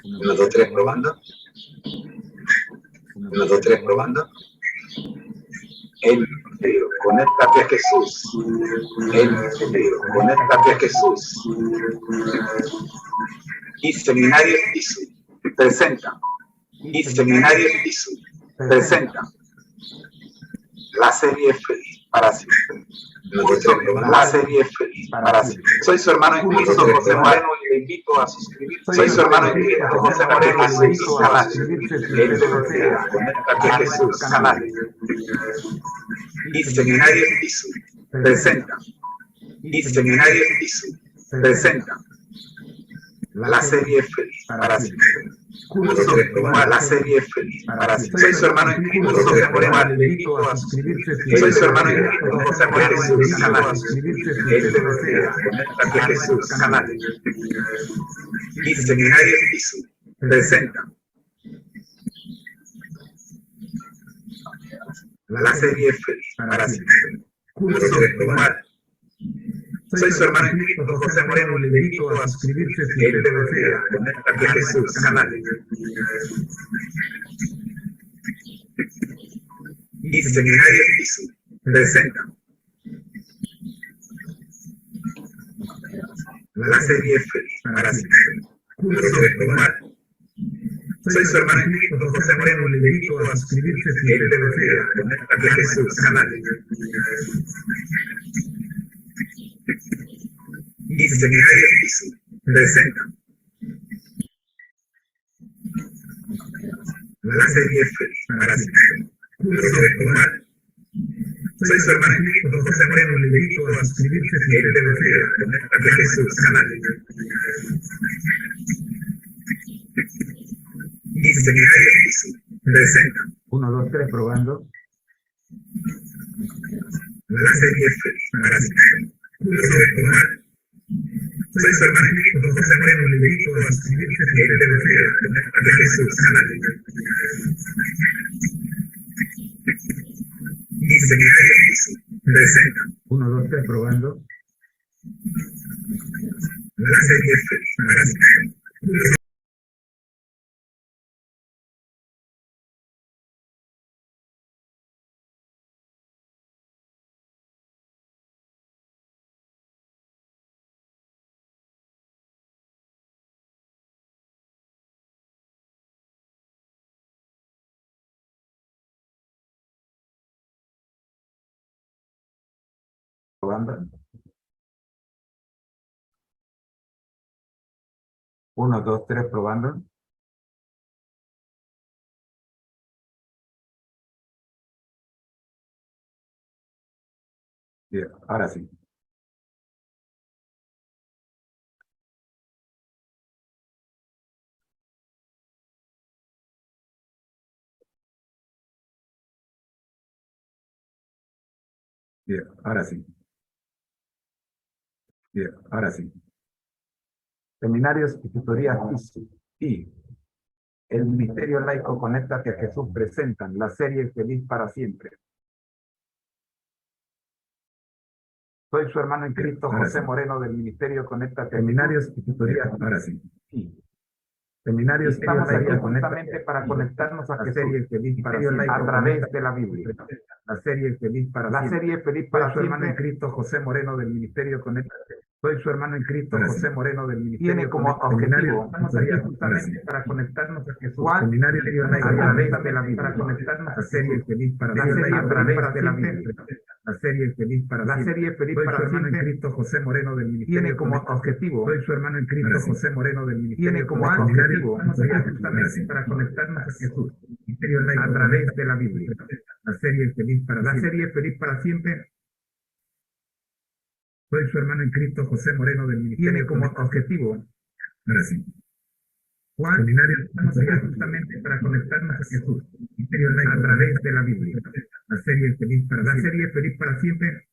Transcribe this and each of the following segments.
Uno, dos, tres, probando. Uno, dos, tres, probando. El misterio, conéctate a Jesús. El misterio, conéctate a Jesús. Y Seminarios ISU presenta. Y Seminarios ISU presenta la serie Feliz para siempre. La serie Feliz para siempre. Soy su hermano en Cristo, José Moreno, y le invito a suscribirse. Soy su hermano en Cristo, José Moreno, y le invito a suscribirse. El misterio, conéctate a Jesús, canal. Y Seminarios ISU presenta. Y Seminarios ISU presenta la serie Feliz para siempre. La serie Feliz para siempre. Soy su hermano en Cristo, José Moreno, le invito a suscribirse. Soy su hermano en Cristo, José Moreno, y le invito a suscribirse. El misterio, conéctate a Jesús, canal. Y Seminarios ISU presenta la serie Feliz para siempre. Curso virtual. Soy su hermano en Cristo, José Moreno, le invito a suscribirse. El misterio, conéctate a Jesús, canal. Y Seminarios ISU presenta la serie Feliz para siempre. Curso virtual. Soy su hermano en Cristo, José Moreno, le invito a suscribirse. El misterio, conéctate a Jesús, canal. Y Seminarios ISU presenta la serie Feliz para siempre. Curso virtual. Soy su hermano en Cristo, José Moreno, le invito a suscribirse. El misterio, conéctate a Jesús, canal. Y Seminarios ISU presenta. 1, 2, 3, probando. La serie Feliz para siempre. Curso virtual. Soy su hermano en Cristo, José Moreno, le invito a suscribirse. El misterio, conéctate a Jesús, canal. Y Seminarios ISU presenta. 1, 2, 3, probando. La serie Feliz para siempre. Curso. Probando. 1, 2, 3, probando. Bien, ahora sí. Bien, ahora sí. Bien, ahora sí. Seminarios y tutorías ISU y el Ministerio Laico Conéctate a Jesús presentan la serie Feliz para siempre. Soy su hermano en Cristo, José Moreno, del Ministerio Conéctate a Seminarios y tutorías, ahora sí. Sí. Seminarios Estamos aquí justamente para conectarnos a la Jesús, serie Feliz para Ministerio siempre, Laico a través Conéctate de la Biblia. La serie Feliz para La siempre. serie Feliz Soy para su hermano en siempre Cristo, José Moreno, del Ministerio Conéctate. Soy su hermano en Cristo, Ahora José sí. Moreno, del Ministerio tiene como Conéctate. objetivo Estamos aquí justamente para conectarnos a Jesús. Juan, Seminario a través de la Biblia. para conectarnos a La serie serie Feliz para La siempre. serie A Feliz través para de la siempre. Biblia. La serie Feliz para La siempre. serie Feliz Soy para su hermano en siempre Cristo, José Moreno, del Ministerio tiene como Conéctate. objetivo Soy su hermano en Cristo, Ahora sí. José Moreno, del Ministerio tiene como Conéctate. objetivo Estamos aquí Ahora justamente sí. para conectarnos a Jesús. Ministerio Laico a través Conéctate. de la Biblia. La serie Feliz para La siempre. serie Feliz para siempre Soy su hermano en Cristo, José Moreno, del Ministerio tiene como Conéctate. objetivo Ahora sí. Juan, Seminario, estamos aquí justamente para conectarnos a Jesús. Ministerio Laico a través de la Biblia. La serie Feliz para La siempre. serie Feliz para siempre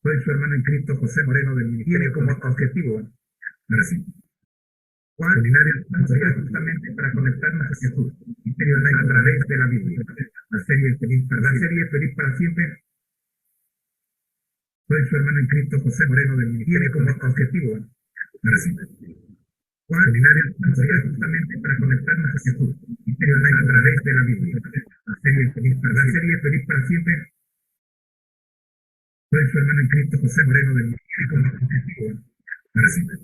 Soy su hermano en Cristo, José Moreno, del Ministerio tiene como Conéctate. objetivo Ahora sí. ¿Cuál seminario sería justamente para conectarnos a Jesús? Misterio laico a través de la Biblia. La serie Feliz para siempre. Soy su hermano en Cristo, José Moreno del Ministerio. Tiene como objetivo para siempre. ¿Cuál seminario sería justamente para conectarnos a Jesús? Misterio laico a través de la Biblia. La serie Feliz para siempre. Soy su hermano en Cristo, José Moreno del Ministerio, como objetivo para siempre.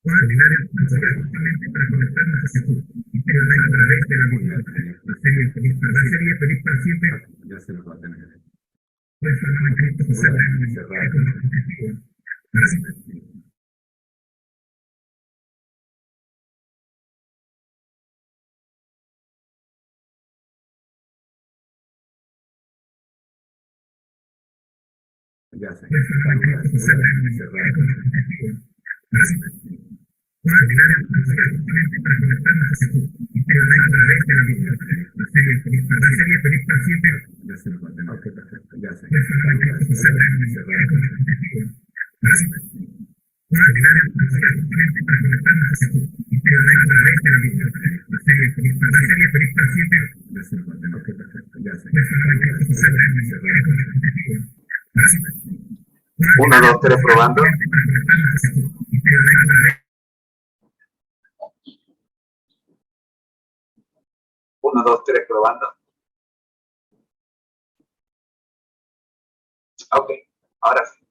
¿Cuál seminario sería justamente para conectarnos a Jesús? Misterio laico a través de la Biblia. La serie Feliz para siempre. Ya se los va a tener. Soy su hermano en Cristo, José Moreno del Ministerio, como objetivo para siempre. Ya se. Soy su hermano en Cristo, José Moreno del Ministerio, como objetivo para siempre. ¿Cuál seminario sería justamente para conectarnos a Jesús? Misterio laico a través de la Biblia. La serie Feliz para siempre. Ya se los va a tener. Ok, perfecto. Ya se. Soy su hermano en Cristo, José Moreno del Ministerio, como objetivo para siempre. ¿Cuál seminario sería justamente para conectarnos a Jesús? Misterio laico a través de la Biblia. La serie Feliz para siempre. Ya se los va a tener. Ok, perfecto. Ya se. Soy su hermano en Cristo, José Moreno del Ministerio, como objetivo para siempre. 1, 2, 3, probando. Para conectarnos a Jesús. Misterio laico a través. 1, 2, 3, probando. Ok, ahora sí.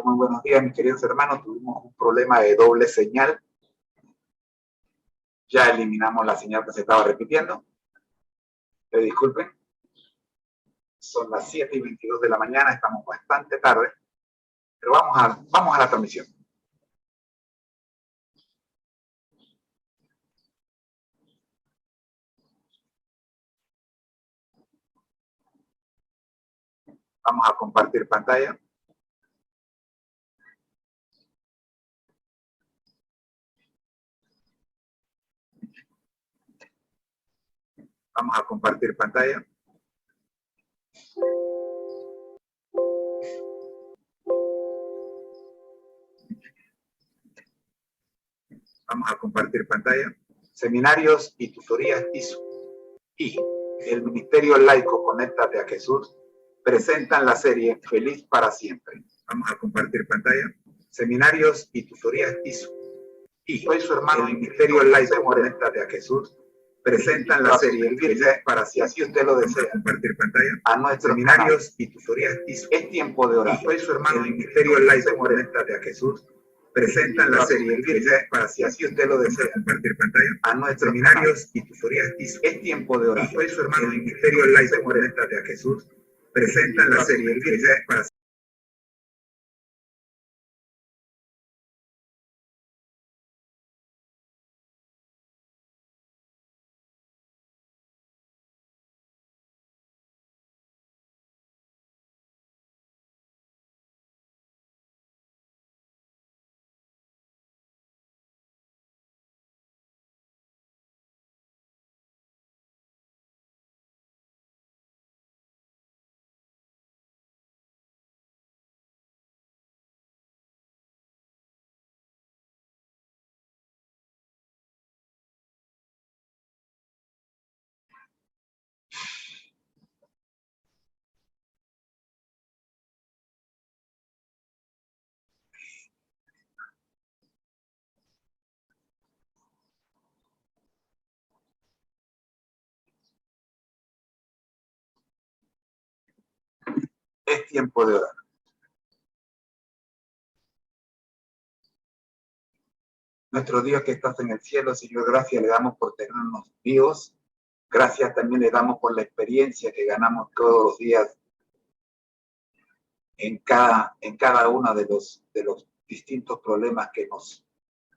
Muy buenos días, mis queridos hermanos. Tuvimos un problema de doble señal. Ya eliminamos la señal que se estaba repitiendo. Disculpen. Son las 7:22 de la mañana, estamos bastante tarde. Pero vamos a la transmisión. Vamos a compartir pantalla. Vamos a compartir pantalla. Vamos a compartir pantalla. Seminarios y tutorías ISO y el Ministerio Laico Conéctate a Jesús presentan la serie Feliz para siempre. Vamos a compartir pantalla. Seminarios y tutorías ISO y soy su hermano el Ministerio Laico Conéctate a Jesús presentan la serie Feliz para siempre. Si usted lo desea, compartir pantalla. A nuestros seminarios y tutorías ISO. Es tiempo de orar. Soy su hermano el Ministerio Laico Conéctate a Jesús presentan la serie Feliz para siempre. Si usted lo desea, compartir pantalla. A nuestros seminarios y tutorías ISO. Es tiempo de orar. Soy su hermano el Ministerio Laico Conéctate a Jesús presentan la serie Feliz para siempre. Es tiempo de orar. Nuestro Dios que estás en el cielo, Señor, gracias le damos por tenernos vivos. Gracias también le damos por la experiencia que ganamos todos los días en cada uno de los distintos problemas que nos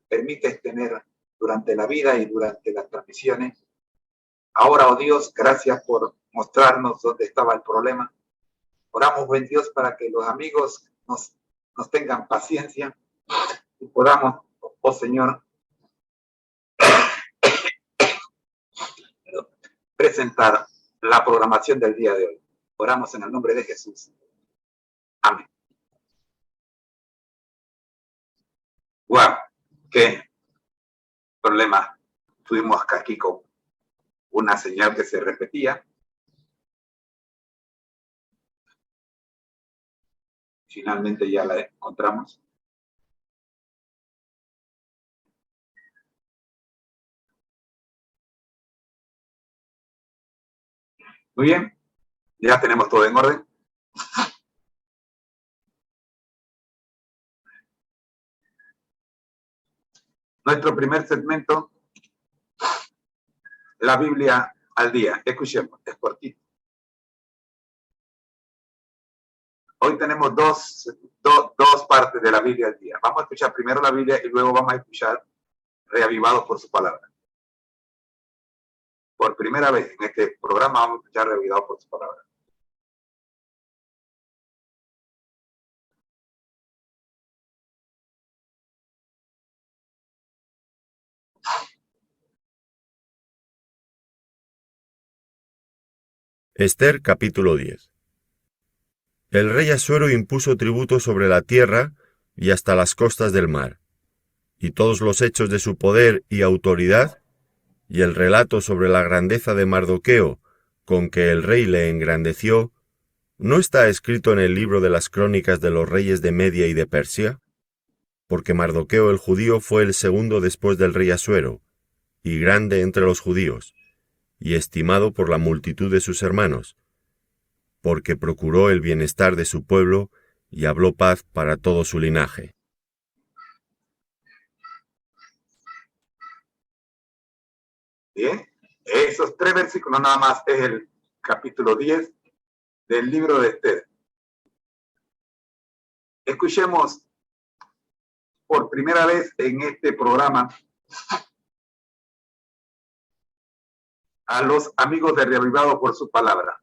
permites tener durante la vida y durante las transmisiones. Ahora, oh Dios, gracias por mostrarnos dónde estaba el problema. Oramos, buen Dios, para que los amigos nos tengan paciencia y podamos, oh Señor, presentar la programación del día de hoy. Oramos en el nombre de Jesús. Amén. Wow, qué problema. Tuvimos aquí con una señal que se repetía. Finalmente ya la encontramos. Muy bien, ya tenemos todo en orden. Nuestro primer segmento, la Biblia al día. Escuchemos, es cortito. Hoy tenemos dos partes de la Biblia al día. Vamos a escuchar primero la Biblia y luego vamos a escuchar Reavivados por su palabra. Por primera vez en este programa vamos a escuchar Reavivados por su palabra. Ester capítulo 10. El rey Asuero impuso tributo sobre la tierra y hasta las costas del mar, y todos los hechos de su poder y autoridad, y el relato sobre la grandeza de Mardoqueo, con que el rey le engrandeció, ¿no está escrito en el libro de las crónicas de los reyes de Media y de Persia? Porque Mardoqueo el judío fue el segundo después del rey Asuero, y grande entre los judíos, y estimado por la multitud de sus hermanos, porque procuró el bienestar de su pueblo y habló paz para todo su linaje. Bien, esos 3 versículos nada más es el capítulo 10 del libro de Ester. Escuchemos por primera vez en este programa a los amigos de Reavivados por su palabra.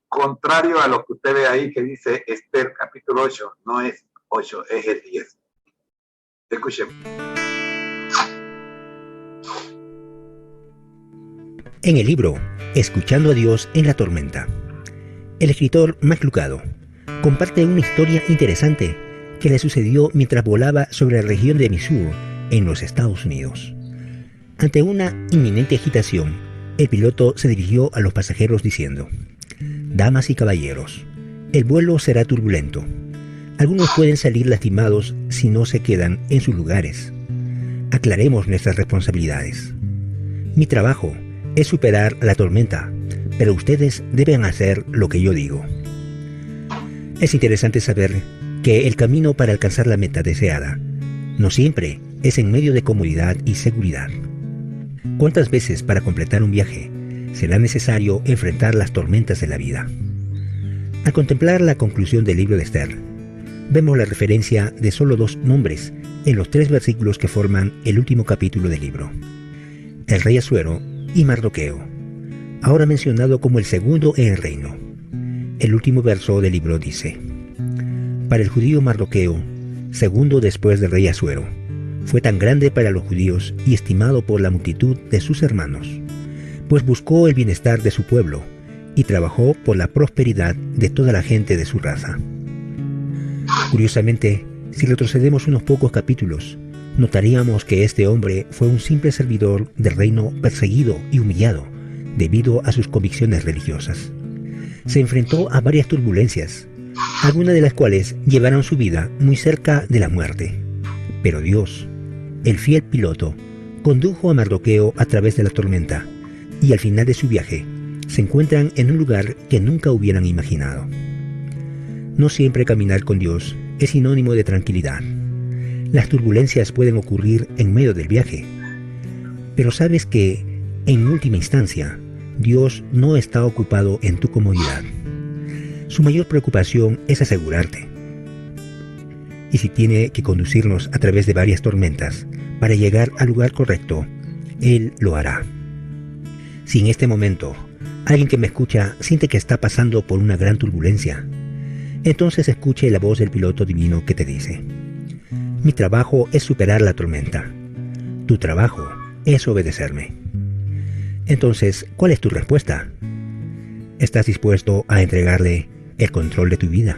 Contrario a lo que usted ve ahí que dice Ester capítulo 8, no es 8, es el 10. Escuchemos. En el libro Escuchando a Dios en la tormenta, el escritor Mac Lucado comparte una historia interesante que le sucedió mientras volaba sobre la región de Missouri en los Estados Unidos. Ante una inminente agitación, el piloto se dirigió a los pasajeros diciendo: «Damas y caballeros, el vuelo será turbulento. Algunos pueden salir lastimados si no se quedan en sus lugares. Aclaremos nuestras responsabilidades. Mi trabajo es superar la tormenta, pero ustedes deben hacer lo que yo digo». Es interesante saber que el camino para alcanzar la meta deseada no siempre es en medio de comodidad y seguridad. ¿Cuántas veces para completar un viaje será necesario enfrentar las tormentas de la vida? Al contemplar la conclusión del libro de Ester, vemos la referencia de solo 2 nombres en los 3 versículos que forman el último capítulo del libro: el rey Asuero y Mardoqueo, ahora mencionado como el segundo en el reino. El último verso del libro dice: «Para el judío Mardoqueo, segundo después del rey Asuero, fue tan grande para los judíos y estimado por la multitud de sus hermanos, pues buscó el bienestar de su pueblo y trabajó por la prosperidad de toda la gente de su raza». Curiosamente, si retrocedemos unos pocos capítulos, notaríamos que este hombre fue un simple servidor del reino perseguido y humillado debido a sus convicciones religiosas. Se enfrentó a varias turbulencias, algunas de las cuales llevaron su vida muy cerca de la muerte. Pero Dios, el fiel piloto, condujo a Mardoqueo a través de la tormenta, y al final de su viaje se encuentran en un lugar que nunca hubieran imaginado. No siempre caminar con Dios es sinónimo de tranquilidad. Las turbulencias pueden ocurrir en medio del viaje, pero sabes que, en última instancia, Dios no está ocupado en tu comodidad. Su mayor preocupación es asegurarte. Y si tiene que conducirnos a través de varias tormentas para llegar al lugar correcto, Él lo hará. Si en este momento alguien que me escucha siente que está pasando por una gran turbulencia, entonces escuche la voz del piloto divino que te dice: «Mi trabajo es superar la tormenta. Tu trabajo es obedecerme». Entonces, ¿cuál es tu respuesta? ¿Estás dispuesto a entregarle el control de tu vida?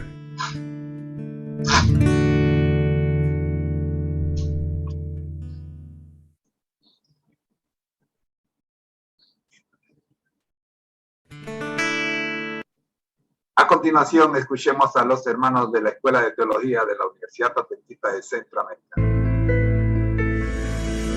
continuación, escuchemos a los hermanos de la Escuela de Teología de la Universidad Adventista de Centroamérica.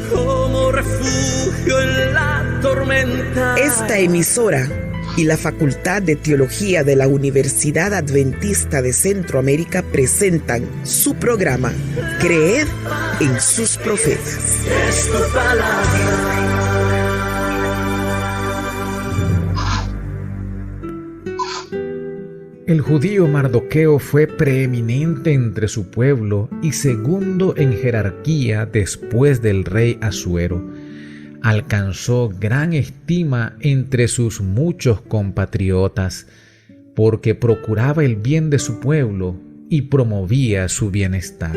Como refugio en la tormenta. Esta emisora y la Facultad de Teología de la Universidad Adventista de Centroamérica presentan su programa Creed en sus profetas. Es tu palabra. El judío Mardoqueo fue preeminente entre su pueblo y segundo en jerarquía después del rey Asuero. Alcanzó gran estima entre sus muchos compatriotas porque procuraba el bien de su pueblo y promovía su bienestar.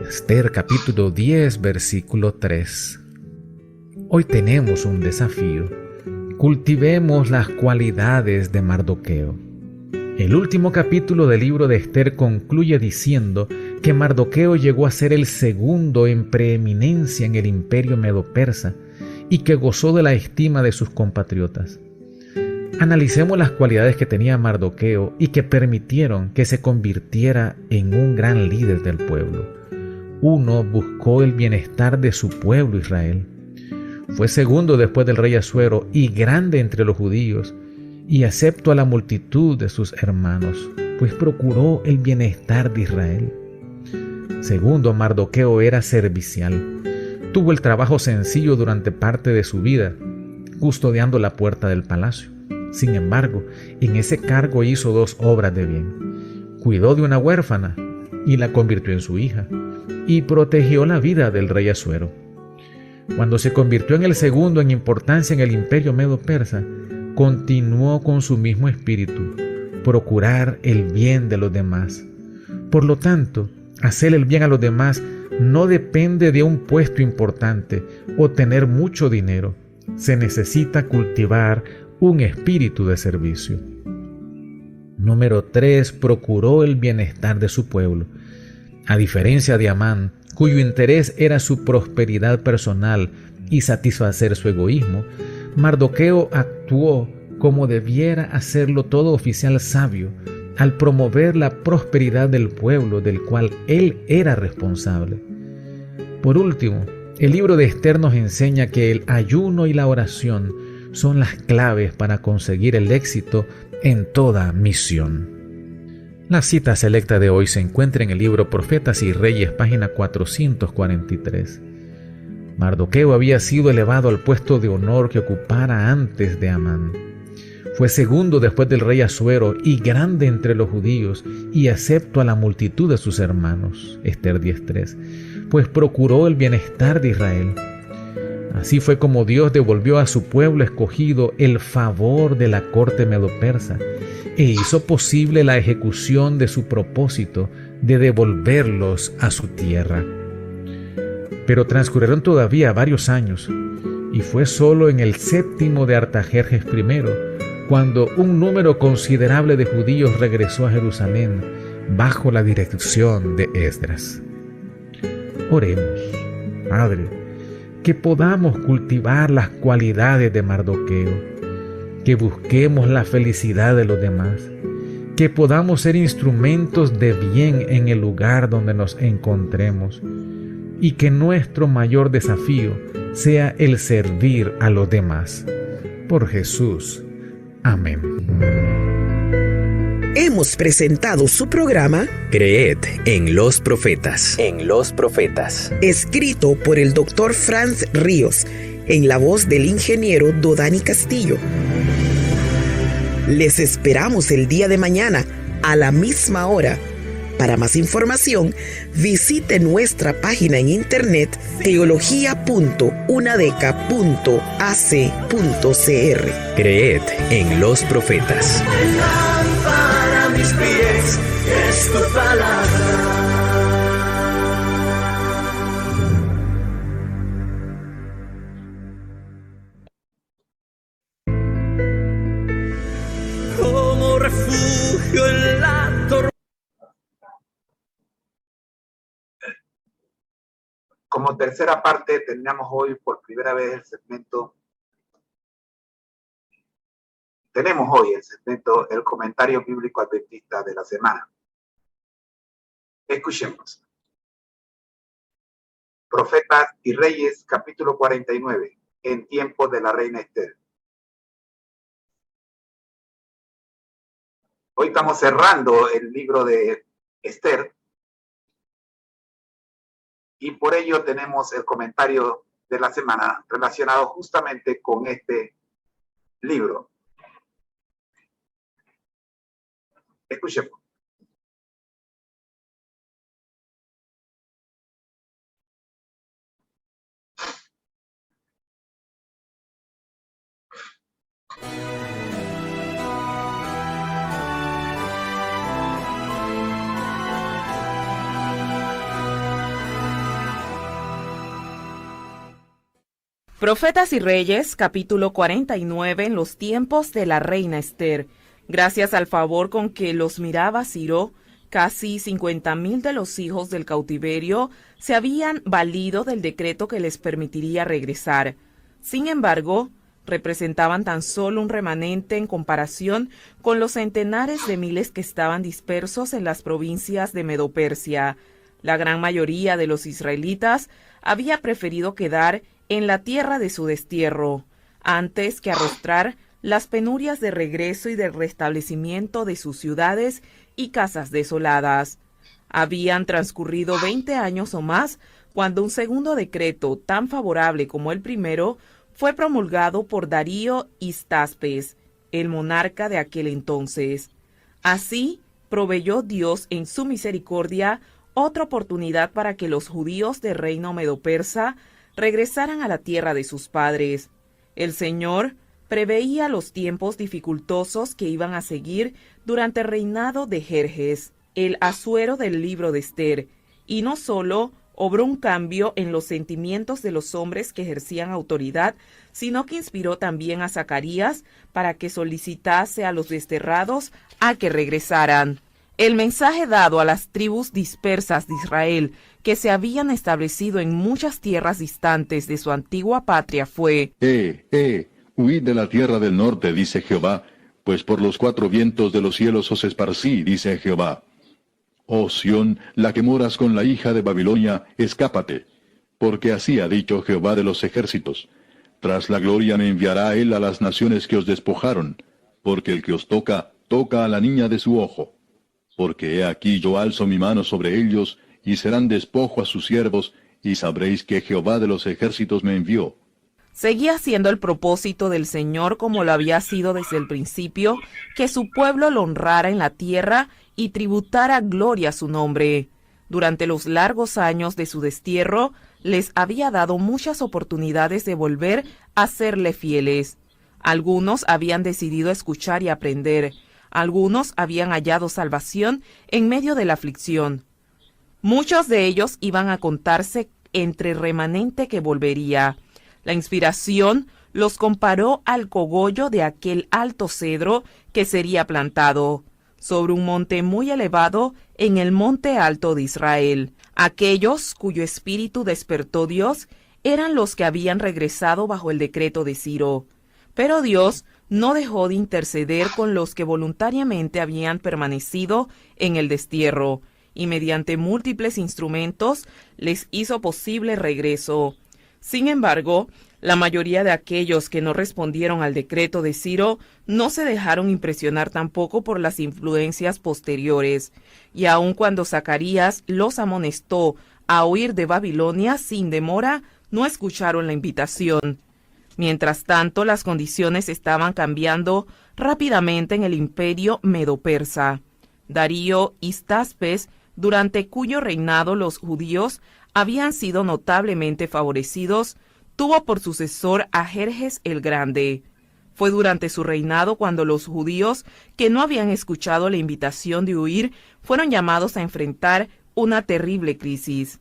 Esther capítulo 10 versículo 3. Hoy tenemos un desafío. Cultivemos las cualidades de Mardoqueo. El último capítulo del libro de Esther concluye diciendo que Mardoqueo llegó a ser el segundo en preeminencia en el imperio medo-persa y que gozó de la estima de sus compatriotas. Analicemos las cualidades que tenía Mardoqueo y que permitieron que se convirtiera en un gran líder del pueblo. 1. Buscó el bienestar de su pueblo Israel. Fue segundo después del rey Asuero y grande entre los judíos, y aceptó a la multitud de sus hermanos, pues procuró el bienestar de Israel. Segundo, Mardoqueo era servicial. Tuvo el trabajo sencillo durante parte de su vida, custodiando la puerta del palacio. Sin embargo, en ese cargo hizo 2 obras de bien. Cuidó de una huérfana y la convirtió en su hija, y protegió la vida del rey Asuero. Cuando se convirtió en el segundo en importancia en el imperio medo-persa, continuó con su mismo espíritu, procurar el bien de los demás. Por lo tanto, hacer el bien a los demás no depende de un puesto importante o tener mucho dinero. Se necesita cultivar un espíritu de servicio. Número 3. Procuró el bienestar de su pueblo. A diferencia de Amán, cuyo interés era su prosperidad personal y satisfacer su egoísmo, Mardoqueo actuó como debiera hacerlo todo oficial sabio al promover la prosperidad del pueblo del cual él era responsable. Por último, el libro de Esther nos enseña que el ayuno y la oración son las claves para conseguir el éxito en toda misión. La cita selecta de hoy se encuentra en el libro Profetas y Reyes, página 443. Mardoqueo había sido elevado al puesto de honor que ocupara antes de Amán. Fue segundo después del rey Asuero y grande entre los judíos, y acepto a la multitud de sus hermanos. Esther 10:3, pues procuró el bienestar de Israel. Así fue como Dios devolvió a su pueblo escogido el favor de la corte medo-persa e hizo posible la ejecución de su propósito de devolverlos a su tierra. Pero transcurrieron todavía varios años, y fue solo en el 7º de Artajerjes I, cuando un número considerable de judíos regresó a Jerusalén bajo la dirección de Esdras. Oremos. Padre, que podamos cultivar las cualidades de Mardoqueo, que busquemos la felicidad de los demás, que podamos ser instrumentos de bien en el lugar donde nos encontremos, y que nuestro mayor desafío sea el servir a los demás. Por Jesús. Amén. Hemos presentado su programa Creed en los profetas. escrito por el Dr. Franz Ríos, en la voz del ingeniero Dodani Castillo. Les esperamos el día de mañana a la misma hora. Para más información, visite nuestra página en internet teología.unadeca.ac.cr. Creed en los profetas. Lámpara a mis pies es tu palabra. Como refugio en la tormenta. Como tercera parte, terminamos hoy por primera vez el segmento tenemos hoy el segmento, el comentario bíblico adventista de la semana. Escuchemos. Profetas y Reyes, capítulo 49, en tiempo de la reina Esther. Hoy estamos cerrando el libro de Esther y por ello tenemos el comentario de la semana relacionado justamente con este libro. Escuchemos. Profetas y Reyes, capítulo 49, en los tiempos de la reina Esther. Gracias al favor con que los miraba Ciro, casi 50,000 de los hijos del cautiverio se habían valido del decreto que les permitiría regresar. Sin embargo, representaban tan solo un remanente en comparación con los centenares de miles que estaban dispersos en las provincias de Medo-Persia. La gran mayoría de los israelitas había preferido quedar en la tierra de su destierro, antes que arrostrar las penurias de regreso y del restablecimiento de sus ciudades y casas desoladas. Habían transcurrido 20 años o más cuando un segundo decreto, tan favorable como el primero, fue promulgado por Darío Istaspes, el monarca de aquel entonces. Así, proveyó Dios en su misericordia otra oportunidad para que los judíos del reino medo-persa regresaran a la tierra de sus padres. El Señor preveía los tiempos dificultosos que iban a seguir durante el reinado de Jerjes, el Asuero del libro de Esther, y no solo obró un cambio en los sentimientos de los hombres que ejercían autoridad, sino que inspiró también a Zacarías para que solicitase a los desterrados a que regresaran. El mensaje dado a las tribus dispersas de Israel, que se habían establecido en muchas tierras distantes de su antigua patria, fue: huid de la tierra del norte, dice Jehová, pues por los 4 vientos de los cielos os esparcí, dice Jehová. Oh Sión, la que moras con la hija de Babilonia, escápate, porque así ha dicho Jehová de los ejércitos. Tras la gloria me enviará él a las naciones que os despojaron, porque el que os toca, toca a la niña de su ojo. Porque he aquí yo alzo mi mano sobre ellos, y serán despojo a sus siervos, y sabréis que Jehová de los ejércitos me envió. Seguía siendo el propósito del Señor, como lo había sido desde el principio, que su pueblo lo honrara en la tierra y tributara gloria a su nombre. Durante los largos años de su destierro, les había dado muchas oportunidades de volver a serle fieles. Algunos habían decidido escuchar y aprender. Algunos habían hallado salvación en medio de la aflicción. Muchos de ellos iban a contarse entre remanente que volvería. La inspiración los comparó al cogollo de aquel alto cedro que sería plantado sobre un monte muy elevado en el monte alto de Israel. Aquellos cuyo espíritu despertó Dios eran los que habían regresado bajo el decreto de Ciro. Pero Dios no dejó de interceder con los que voluntariamente habían permanecido en el destierro, y mediante múltiples instrumentos les hizo posible regreso. Sin embargo, la mayoría de aquellos que no respondieron al decreto de Ciro no se dejaron impresionar tampoco por las influencias posteriores, y aun cuando Zacarías los amonestó a huir de Babilonia sin demora, no escucharon la invitación. Mientras tanto, las condiciones estaban cambiando rápidamente en el imperio medo-persa. Darío Istaspes, durante cuyo reinado los judíos habían sido notablemente favorecidos, tuvo por sucesor a Jerjes el Grande. Fue durante su reinado cuando los judíos que no habían escuchado la invitación de huir fueron llamados a enfrentar una terrible crisis.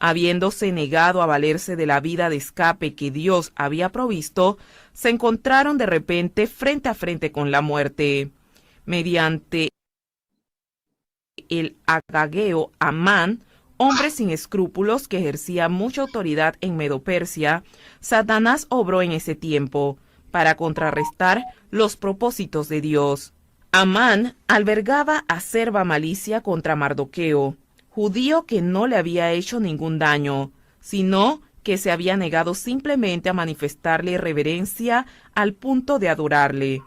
Habiéndose negado a valerse de la vida de escape que Dios había provisto, se encontraron de repente frente a frente con la muerte. Mediante el agageo Amán, hombre sin escrúpulos que ejercía mucha autoridad en Medo-Persia, Satanás obró en ese tiempo, para contrarrestar los propósitos de Dios. Amán albergaba acerba malicia contra Mardoqueo, judío que no le había hecho ningún daño, sino que se había negado simplemente a manifestarle reverencia al punto de adorarle.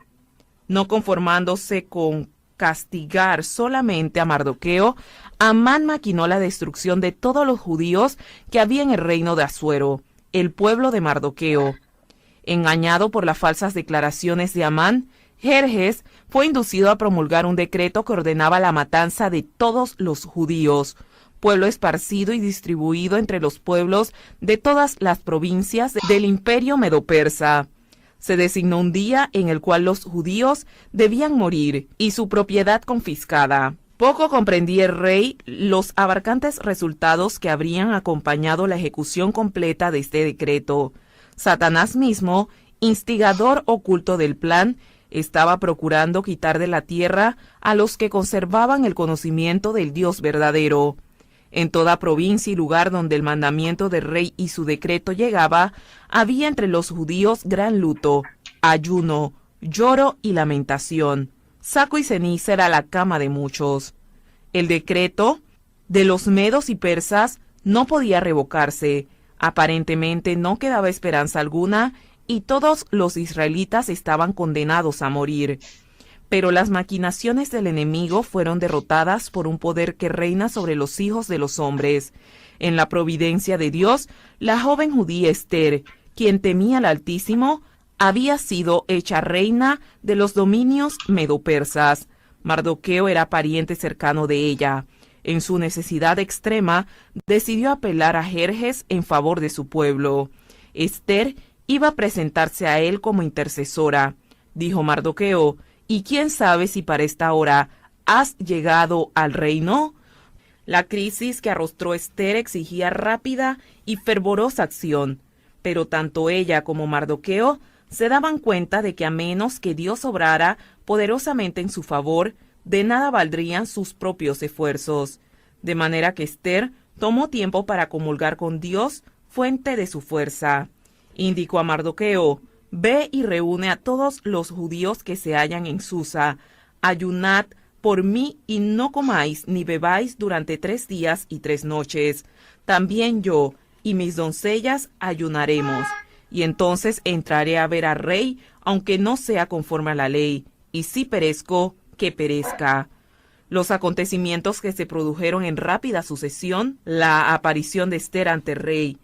No conformándose con castigar solamente a Mardoqueo, Amán maquinó la destrucción de todos los judíos que había en el reino de Asuero, el pueblo de Mardoqueo. Engañado por las falsas declaraciones de Amán, Jerjes fue inducido a promulgar un decreto que ordenaba la matanza de todos los judíos, pueblo esparcido y distribuido entre los pueblos de todas las provincias del imperio medo-persa. Se designó un día en el cual los judíos debían morir y su propiedad confiscada. Poco comprendía el rey los abarcantes resultados que habrían acompañado la ejecución completa de este decreto. Satanás mismo, instigador oculto del plan, estaba procurando quitar de la tierra a los que conservaban el conocimiento del Dios verdadero. En toda provincia y lugar donde el mandamiento del rey y su decreto llegaba, había entre los judíos gran luto, ayuno, lloro y lamentación. Saco y ceniza era la cama de muchos. El decreto de los medos y persas no podía revocarse. Aparentemente no quedaba esperanza alguna y todos los israelitas estaban condenados a morir. Pero las maquinaciones del enemigo fueron derrotadas por un poder que reina sobre los hijos de los hombres. En la providencia de Dios, la joven judía Esther, quien temía al Altísimo, había sido hecha reina de los dominios medo-persas. Mardoqueo era pariente cercano de ella. En su necesidad extrema, decidió apelar a Jerjes en favor de su pueblo. Esther iba a presentarse a él como intercesora. Dijo Mardoqueo: ¿y quién sabe si para esta hora has llegado al reino? La crisis que arrostró Esther exigía rápida y fervorosa acción, pero tanto ella como Mardoqueo se daban cuenta de que a menos que Dios obrara poderosamente en su favor, de nada valdrían sus propios esfuerzos. De manera que Esther tomó tiempo para comulgar con Dios, fuente de su fuerza. Indicó a Mardoqueo: ve y reúne a todos los judíos que se hallan en Susa. Ayunad por mí y no comáis ni bebáis durante 3 días y 3 noches. También yo y mis doncellas ayunaremos. Y entonces entraré a ver al rey, aunque no sea conforme a la ley. Y si perezco, que perezca. Los acontecimientos que se produjeron en rápida sucesión, la aparición de Esther ante el rey,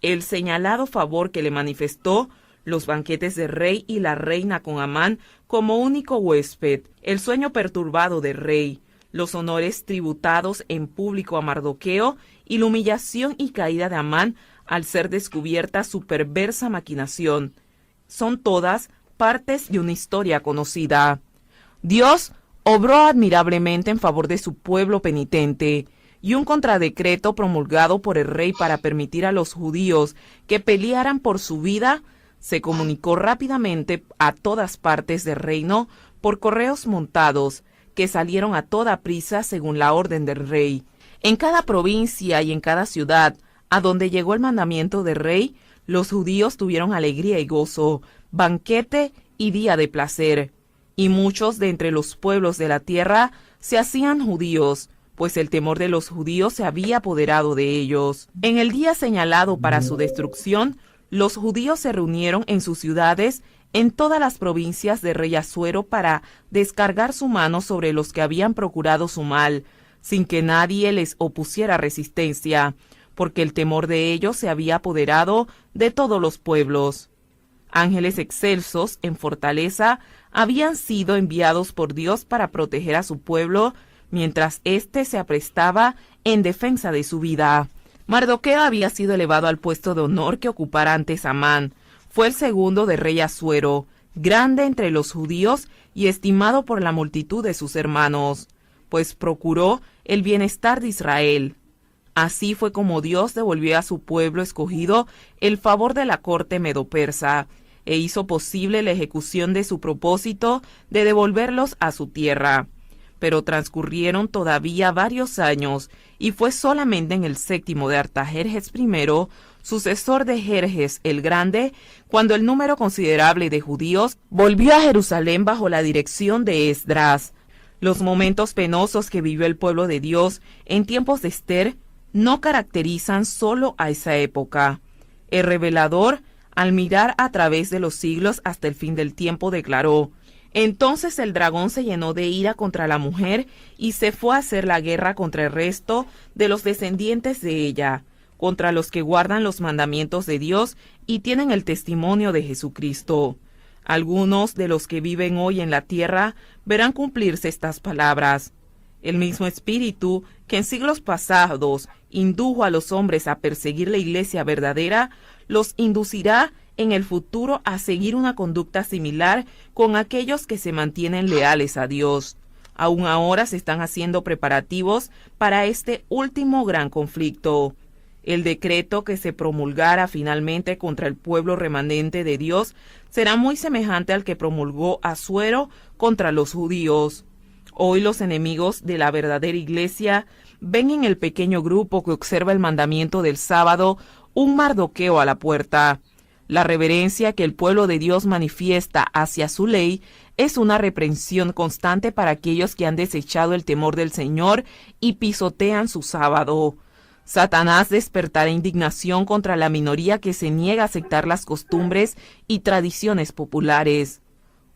el señalado favor que le manifestó, los banquetes del rey y la reina con Amán como único huésped, el sueño perturbado del rey, los honores tributados en público a Mardoqueo y la humillación y caída de Amán al ser descubierta su perversa maquinación, son todas partes de una historia conocida. Dios obró admirablemente en favor de su pueblo penitente, y un contradecreto promulgado por el rey para permitir a los judíos que pelearan por su vida se comunicó rápidamente a todas partes del reino por correos montados que salieron a toda prisa según la orden del rey. En cada provincia y en cada ciudad a donde llegó el mandamiento del rey, los judíos tuvieron alegría y gozo, banquete y día de placer. Y muchos de entre los pueblos de la tierra se hacían judíos, pues el temor de los judíos se había apoderado de ellos. En el día señalado para su destrucción, los judíos se reunieron en sus ciudades en todas las provincias del rey Asuero para descargar su mano sobre los que habían procurado su mal, sin que nadie les opusiera resistencia, porque el temor de ellos se había apoderado de todos los pueblos. Ángeles excelsos en fortaleza habían sido enviados por Dios para proteger a su pueblo, mientras éste se aprestaba en defensa de su vida. Mardoqueo había sido elevado al puesto de honor que ocupara antes Amán. Fue el segundo del rey Asuero, grande entre los judíos y estimado por la multitud de sus hermanos, pues procuró el bienestar de Israel. Así fue como Dios devolvió a su pueblo escogido el favor de la corte medo-persa, e hizo posible la ejecución de su propósito de devolverlos a su tierra. Pero transcurrieron todavía varios años, y fue solamente en el 7º de Artajerjes I, sucesor de Jerjes el Grande, cuando el número considerable de judíos volvió a Jerusalén bajo la dirección de Esdras. Los momentos penosos que vivió el pueblo de Dios en tiempos de Esther no caracterizan solo a esa época. El revelador, al mirar a través de los siglos hasta el fin del tiempo, declaró: entonces el dragón se llenó de ira contra la mujer y se fue a hacer la guerra contra el resto de los descendientes de ella, contra los que guardan los mandamientos de Dios y tienen el testimonio de Jesucristo. Algunos de los que viven hoy en la tierra verán cumplirse estas palabras. El mismo espíritu que en siglos pasados indujo a los hombres a perseguir la iglesia verdadera, los inducirá en el futuro a seguir una conducta similar con aquellos que se mantienen leales a Dios. Aún ahora se están haciendo preparativos para este último gran conflicto. El decreto que se promulgara finalmente contra el pueblo remanente de Dios será muy semejante al que promulgó Asuero contra los judíos. Hoy los enemigos de la verdadera iglesia ven en el pequeño grupo que observa el mandamiento del sábado un Mardoqueo a la puerta. La reverencia que el pueblo de Dios manifiesta hacia su ley es una reprensión constante para aquellos que han desechado el temor del Señor y pisotean su sábado. Satanás despertará indignación contra la minoría que se niega a aceptar las costumbres y tradiciones populares.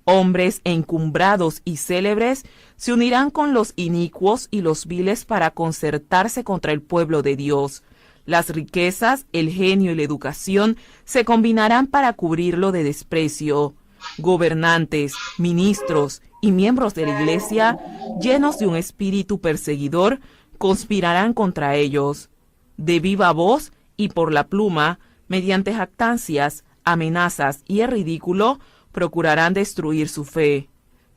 Hombres encumbrados y célebres se unirán con los inicuos y los viles para concertarse contra el pueblo de Dios. Las riquezas, el genio y la educación se combinarán para cubrirlo de desprecio. Gobernantes, ministros y miembros de la iglesia, llenos de un espíritu perseguidor, conspirarán contra ellos. De viva voz y por la pluma, mediante jactancias, amenazas y el ridículo, procurarán destruir su fe.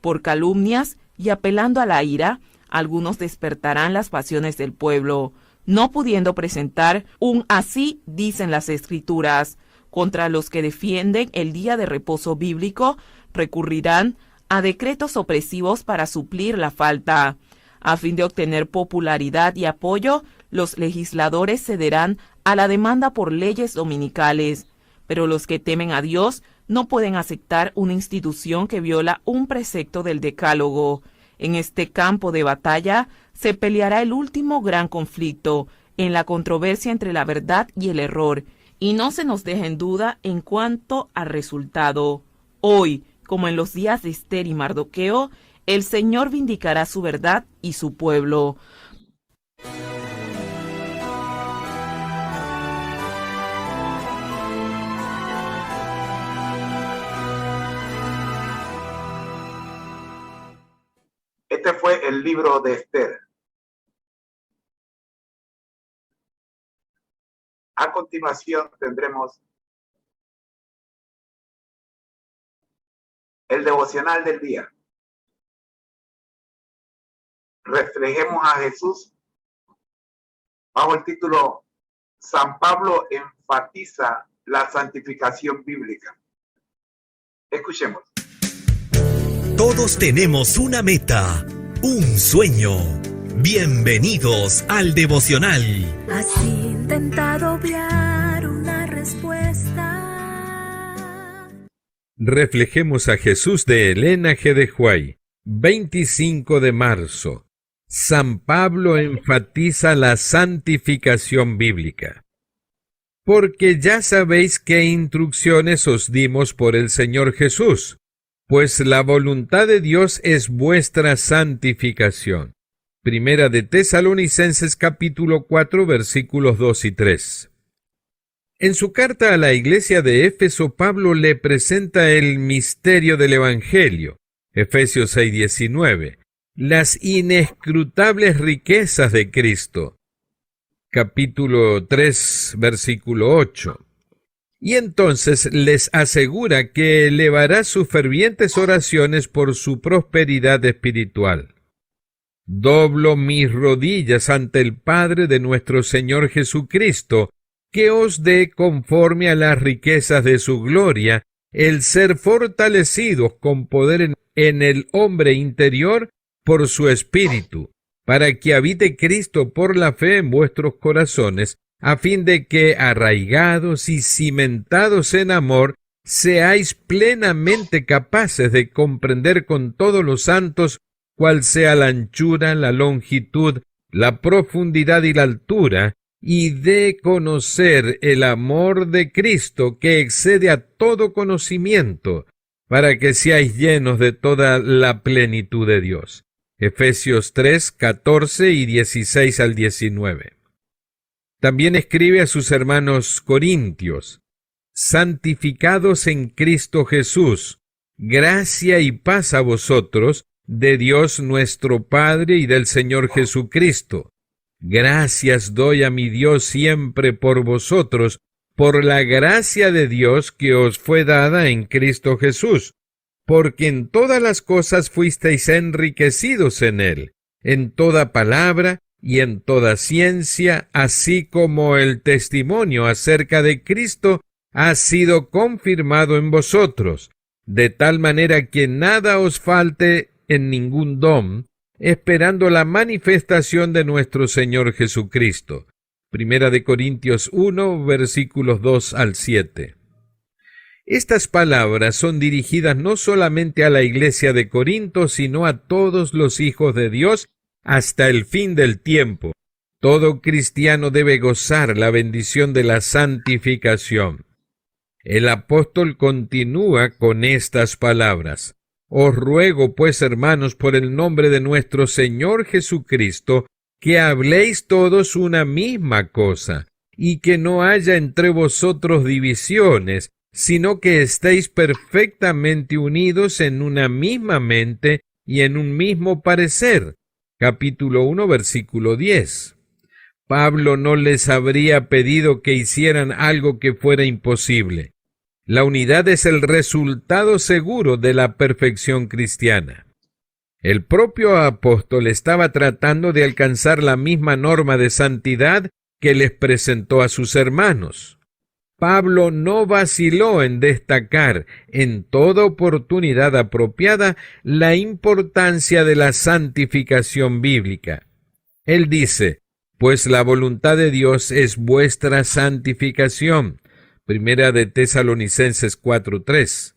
Por calumnias y apelando a la ira, algunos despertarán las pasiones del pueblo, no pudiendo presentar un así dicen las Escrituras. Contra los que defienden el día de reposo bíblico, recurrirán a decretos opresivos para suplir la falta. A fin de obtener popularidad y apoyo, los legisladores cederán a la demanda por leyes dominicales, pero los que temen a Dios no pueden aceptar una institución que viola un precepto del Decálogo. En este campo de batalla se peleará el último gran conflicto, en la controversia entre la verdad y el error, y no se nos deja en duda en cuanto al resultado. Hoy, como en los días de Esther y Mardoqueo, el Señor vindicará su verdad y su pueblo. Este fue el libro de Esther. A continuación tendremos el devocional del día. Reflejemos a Jesús bajo el título San Pablo enfatiza la santificación bíblica. Escuchemos. Todos tenemos una meta, un sueño. Bienvenidos al devocional. ¿Has intentado obviar una respuesta? Reflejemos a Jesús de Elena G. de Huay, 25 de marzo. San Pablo enfatiza la santificación bíblica. Porque ya sabéis qué instrucciones os dimos por el Señor Jesús, pues la voluntad de Dios es vuestra santificación. Primera de Tesalonicenses capítulo 4 versículos 2 y 3. En su carta a la iglesia de Éfeso, Pablo le presenta el misterio del Evangelio, Efesios 6:19, las inescrutables riquezas de Cristo, capítulo 3 versículo 8. Y entonces les asegura que elevará sus fervientes oraciones por su prosperidad espiritual. Doblo mis rodillas ante el Padre de nuestro Señor Jesucristo, que os dé conforme a las riquezas de su gloria, el ser fortalecidos con poder en el hombre interior por su Espíritu, para que habite Cristo por la fe en vuestros corazones, a fin de que, arraigados y cimentados en amor, seáis plenamente capaces de comprender con todos los santos cuál sea la anchura, la longitud, la profundidad y la altura, y de conocer el amor de Cristo que excede a todo conocimiento, para que seáis llenos de toda la plenitud de Dios. Efesios 3, 14 y 16 al 19. También escribe a sus hermanos corintios: santificados en Cristo Jesús, gracia y paz a vosotros, de Dios nuestro Padre y del Señor Jesucristo. Gracias doy a mi Dios siempre por vosotros, por la gracia de Dios que os fue dada en Cristo Jesús, porque en todas las cosas fuisteis enriquecidos en Él, en toda palabra y en toda ciencia, así como el testimonio acerca de Cristo ha sido confirmado en vosotros, de tal manera que nada os falte en ningún don, esperando la manifestación de nuestro Señor Jesucristo. Primera de Corintios 1, versículos 2 al 7. Estas palabras son dirigidas no solamente a la iglesia de Corinto, sino a todos los hijos de Dios hasta el fin del tiempo. Todo cristiano debe gozar la bendición de la santificación. El apóstol continúa con estas palabras: os ruego, pues, hermanos, por el nombre de nuestro Señor Jesucristo, que habléis todos una misma cosa, y que no haya entre vosotros divisiones, sino que estéis perfectamente unidos en una misma mente y en un mismo parecer. Capítulo 1, versículo 10. Pablo no les habría pedido que hicieran algo que fuera imposible. La unidad es el resultado seguro de la perfección cristiana. El propio apóstol estaba tratando de alcanzar la misma norma de santidad que les presentó a sus hermanos. Pablo no vaciló en destacar en toda oportunidad apropiada la importancia de la santificación bíblica. Él dice: pues la voluntad de Dios es vuestra santificación. Primera de Tesalonicenses 4:3.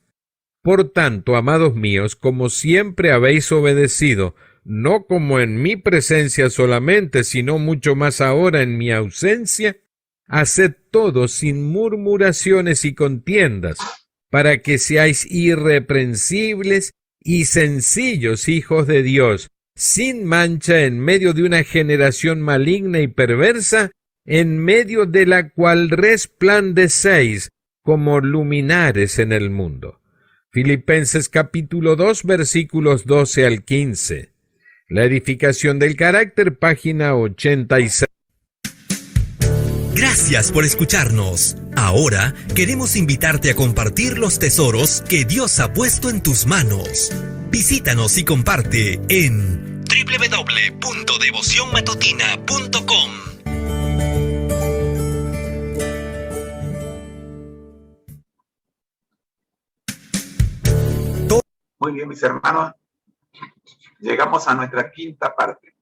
Por tanto, amados míos, como siempre habéis obedecido, no como en mi presencia solamente, sino mucho más ahora en mi ausencia, haced todo sin murmuraciones y contiendas, para que seáis irreprensibles y sencillos hijos de Dios, sin mancha en medio de una generación maligna y perversa, en medio de la cual resplandecéis como luminares en el mundo. Filipenses capítulo 2, versículos 12 al 15. La edificación del carácter, página 86. Gracias por escucharnos. Ahora queremos invitarte a compartir los tesoros que Dios ha puesto en tus manos. Visítanos y comparte en www.devocionmatutina.com. Muy bien, mis hermanos, llegamos a nuestra quinta parte.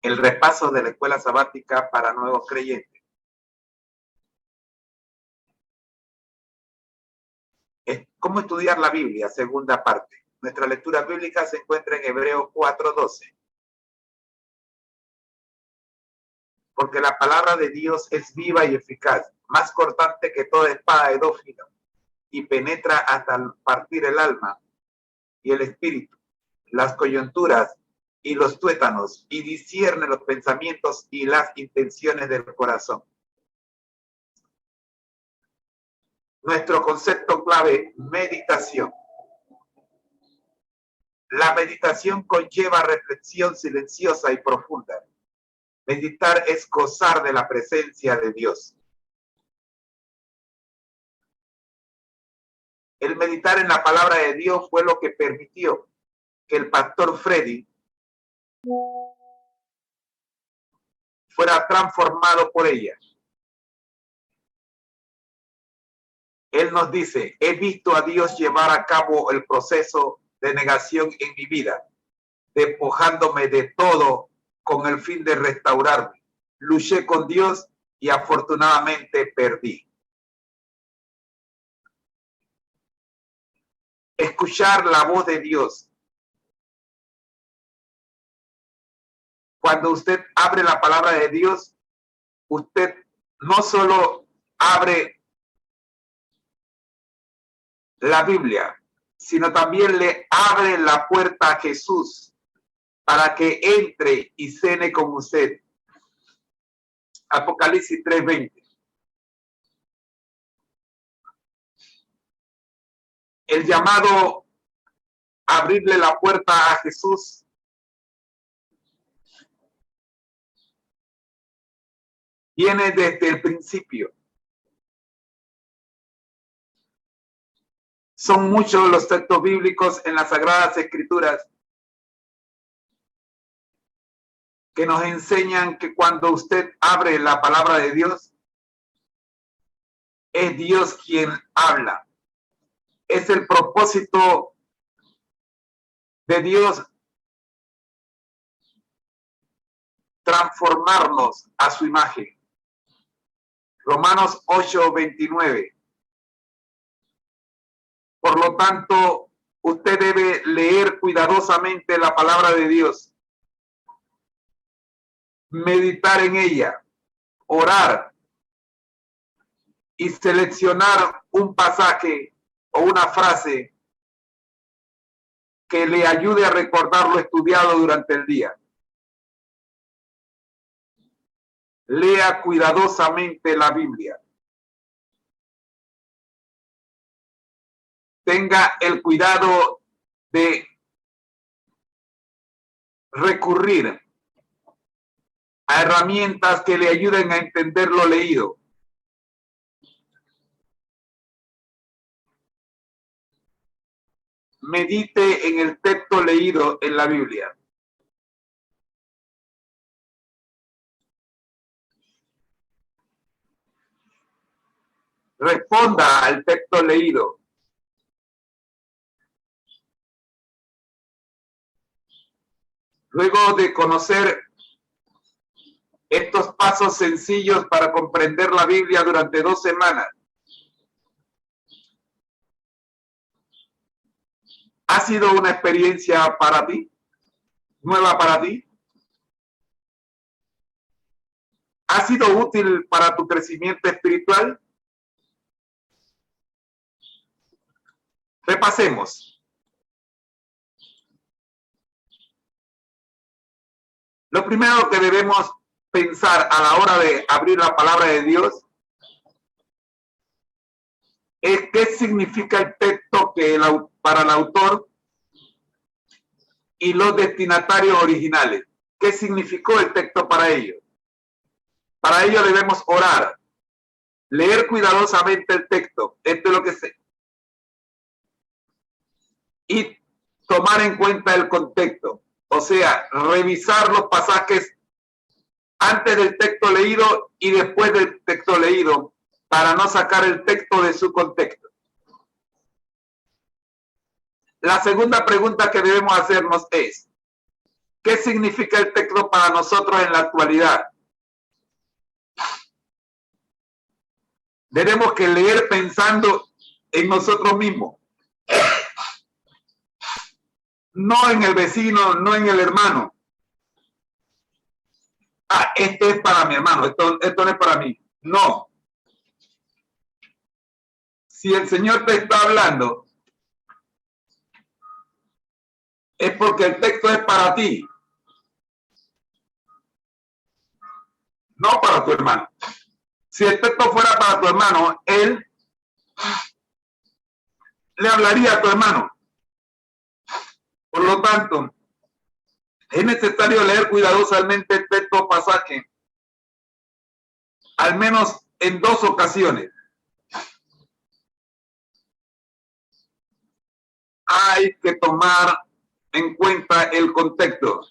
El repaso de la escuela sabática para nuevos creyentes. ¿Cómo estudiar la Biblia? Segunda parte. Nuestra lectura bíblica se encuentra en Hebreos 4:12. Porque la palabra de Dios es viva y eficaz, más cortante que toda espada de dos filos, y penetra hasta partir el alma y el espíritu, las coyunturas y los tuétanos, y discierne los pensamientos y las intenciones del corazón. Nuestro concepto clave: meditación. La meditación conlleva reflexión silenciosa y profunda. Meditar es gozar de la presencia de Dios. El meditar en la palabra de Dios fue lo que permitió que el pastor Freddy fuera transformado por ella. Él nos dice: he visto a Dios llevar a cabo el proceso de negación en mi vida, despojándome de todo con el fin de restaurarme. Luché con Dios y afortunadamente perdí. Escuchar la voz de Dios. Cuando usted abre la palabra de Dios, usted no solo abre la Biblia, sino también le abre la puerta a Jesús para que entre y cene con usted. Apocalipsis 3:20. El llamado a abrirle la puerta a Jesús viene desde el principio. Son muchos los textos bíblicos en las Sagradas Escrituras que nos enseñan que cuando usted abre la palabra de Dios, es Dios quien habla. Es el propósito de Dios transformarnos a su imagen. Romanos 8:29. Por lo tanto, usted debe leer cuidadosamente la palabra de Dios, meditar en ella, orar y seleccionar un pasaje o una frase que le ayude a recordar lo estudiado durante el día. Lea cuidadosamente la Biblia. Tenga el cuidado de recurrir a herramientas que le ayuden a entender lo leído. Medite en el texto leído en la Biblia. Responda al texto leído. Luego de conocer estos pasos sencillos para comprender la Biblia durante 2 semanas, ¿ha sido una experiencia para ti? ¿Nueva para ti? ¿Ha sido útil para tu crecimiento espiritual? Repasemos. Lo primero que debemos pensar a la hora de abrir la palabra de Dios es qué significa el texto para el autor y los destinatarios originales. ¿Qué significó el texto para ellos? Para ello debemos orar, leer cuidadosamente el texto, esto es lo que sé, y tomar en cuenta el contexto, o sea, revisar los pasajes antes del texto leído y después del texto leído para no sacar el texto de su contexto. La segunda pregunta que debemos hacernos es, ¿qué significa el texto para nosotros en la actualidad? Tenemos que leer pensando en nosotros mismos. No en el vecino, no en el hermano. Ah, esto es para mi hermano, esto no es para mí. No. Si el Señor te está hablando, es porque el texto es para ti. No para tu hermano. Si el texto fuera para tu hermano, él le hablaría a tu hermano. Por lo tanto, es necesario leer cuidadosamente el texto o pasaje, al menos en 2 ocasiones. Hay que tomar en cuenta el contexto.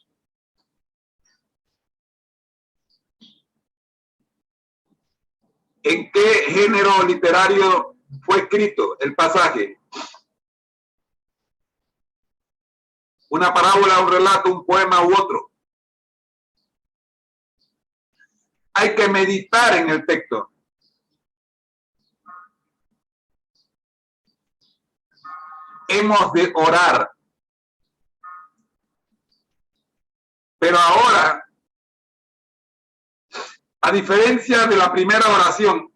¿En qué género literario fue escrito el pasaje? una parábola, un relato, un poema u otro. Hay que meditar en el texto. Hemos de orar. Pero ahora, a diferencia de la primera oración,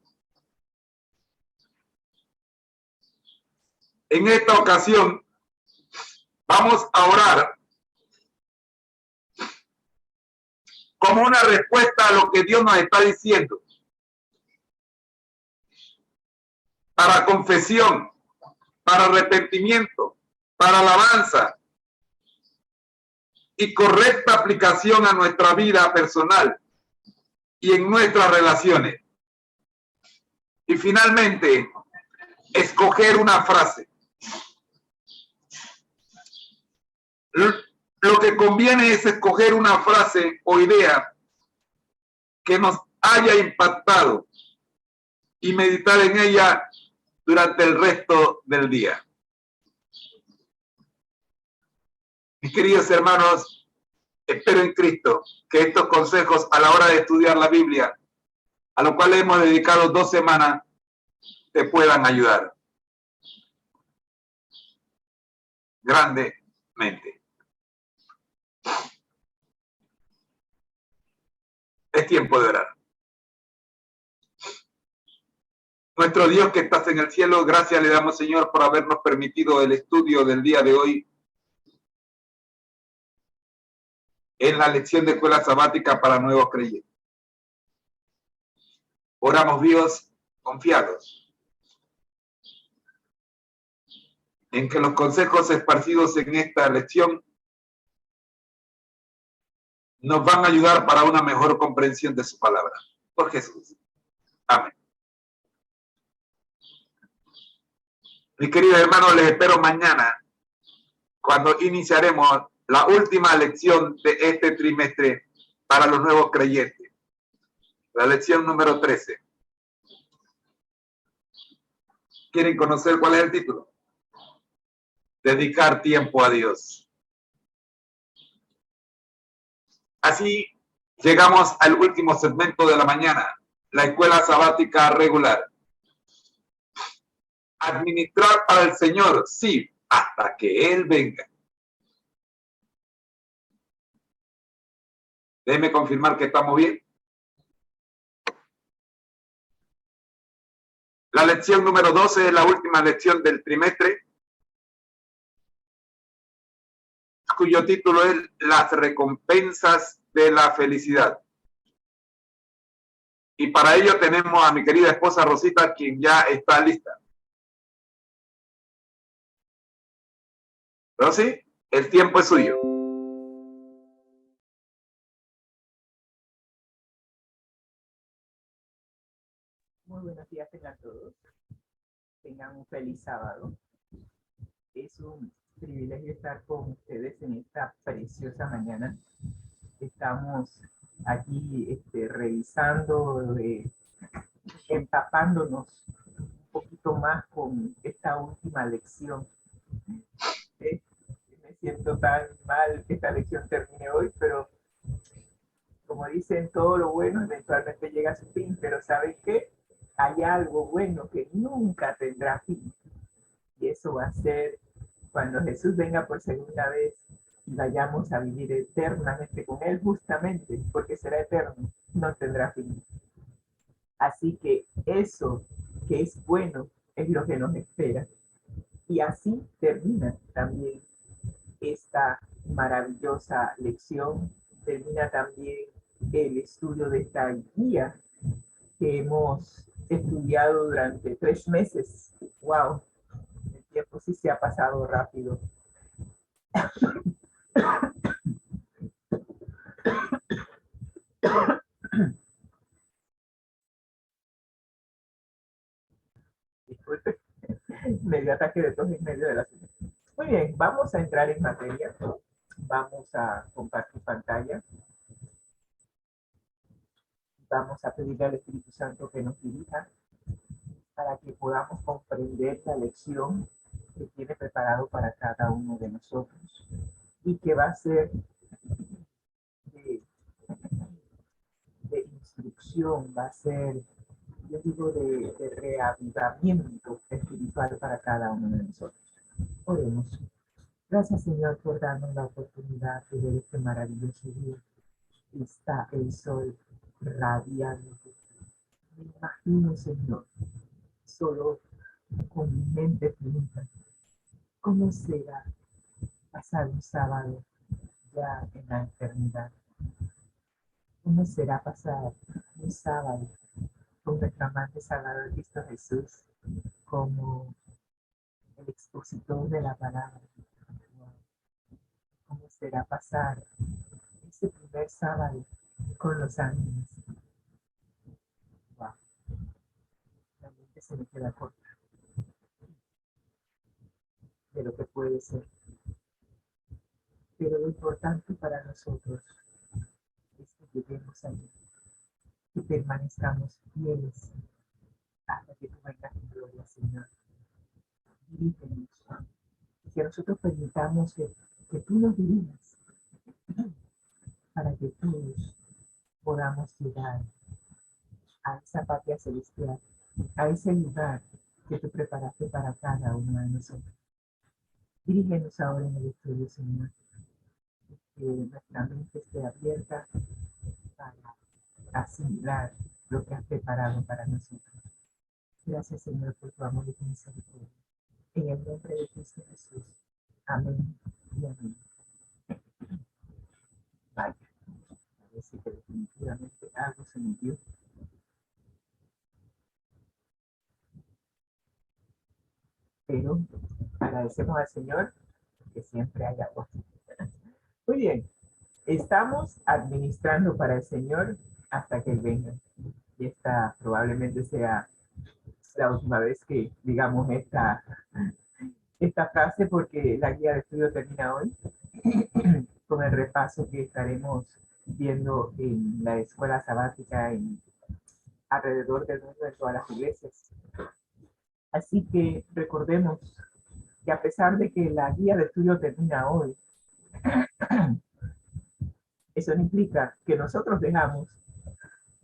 en esta ocasión vamos a orar como una respuesta a lo que Dios nos está diciendo. Para confesión, para arrepentimiento, para alabanza y correcta aplicación a nuestra vida personal y en nuestras relaciones. Y finalmente, escoger una frase. Lo que conviene es escoger una frase o idea que nos haya impactado y meditar en ella durante el resto del día. Mis queridos hermanos, espero en Cristo que estos consejos a la hora de estudiar la Biblia, a lo cual hemos dedicado 2 semanas, te puedan ayudar grandemente. Es tiempo de orar. Nuestro Dios que estás en el cielo, gracias le damos, Señor, por habernos permitido el estudio del día de hoy en la lección de escuela sabática para nuevos creyentes. Oramos, Dios, confiados en que los consejos esparcidos en esta lección nos van a ayudar para una mejor comprensión de su palabra. Por Jesús. Amén. Mis queridos hermanos, les espero mañana cuando iniciaremos la última lección de este trimestre para los nuevos creyentes. La lección número 13. ¿Quieren conocer cuál es el título? Dedicar tiempo a Dios. Así llegamos al último segmento de la mañana, la escuela sabática regular. Administrar para el Señor, sí, hasta que Él venga. Déjenme confirmar que estamos bien. La lección número 12 es la última lección del trimestre, cuyo título es Las recompensas de la felicidad. Y para ello tenemos a mi querida esposa Rosita, quien ya está lista. Rosy, el tiempo es suyo. Muy buenos días tengan todos. Tengan un feliz sábado. Es un privilegio estar con ustedes en esta preciosa mañana. Estamos aquí revisando, empapándonos un poquito más con esta última lección. Me siento tan mal que esta lección termine hoy, pero como dicen, todo lo bueno eventualmente llega a su fin, pero ¿saben qué? Hay algo bueno que nunca tendrá fin, y eso va a ser cuando Jesús venga por segunda vez y vayamos a vivir eternamente con Él, justamente porque será eterno, no tendrá fin. Así que eso que es bueno es lo que nos espera. Y así termina también esta maravillosa lección, termina también el estudio de esta guía que hemos estudiado durante 3 meses. ¡Wow! El tiempo sí se ha pasado rápido. Disculpe, me dio ataque de tos en medio de la sesión. Muy bien, vamos a entrar en materia. Vamos a compartir pantalla. Vamos a pedirle al Espíritu Santo que nos dirija para que podamos comprender la lección que tiene preparado para cada uno de nosotros. y que va a ser de, de instrucción, va a ser, yo digo, de reavivamiento espiritual para cada uno de nosotros. Oremos. Gracias, Señor, por darnos la oportunidad de ver este maravilloso día. Está el sol radiante. Me imagino, Señor, solo con mi mente finita, ¿cómo será pasar un sábado ya en la eternidad? ¿Cómo será pasar un sábado con nuestro amante Salvador Cristo Jesús como el expositor de la palabra? ¿Cómo será pasar ese primer sábado con los ángeles? Wow. La mente se me queda corta de lo que puede ser. Pero lo importante para nosotros es que lleguemos allí y permanezcamos fieles hasta que tú vengas en gloria, Señor. Dirígenos y que nosotros permitamos que tú nos dirijas para que todos podamos llegar a esa patria celestial, a ese lugar que tú preparaste para cada uno de nosotros. Dirígenos ahora en el estudio, Señor, que nuestra mente esté abierta para asimilar lo que has preparado para nosotros. Gracias, Señor, por tu amor y tu misericordia. En el nombre de Cristo Jesús. Amén y amén. Vaya, parece que definitivamente algo se me dio. Pero agradecemos al Señor que siempre hay agua. Muy bien, estamos administrando para el Señor hasta que Él venga. Y esta probablemente sea la última vez que digamos esta frase, porque la guía de estudio termina hoy con el repaso que estaremos viendo en la escuela sabática alrededor del mundo de todas las iglesias. Así que recordemos que a pesar de que la guía de estudio termina hoy, eso no implica que nosotros dejamos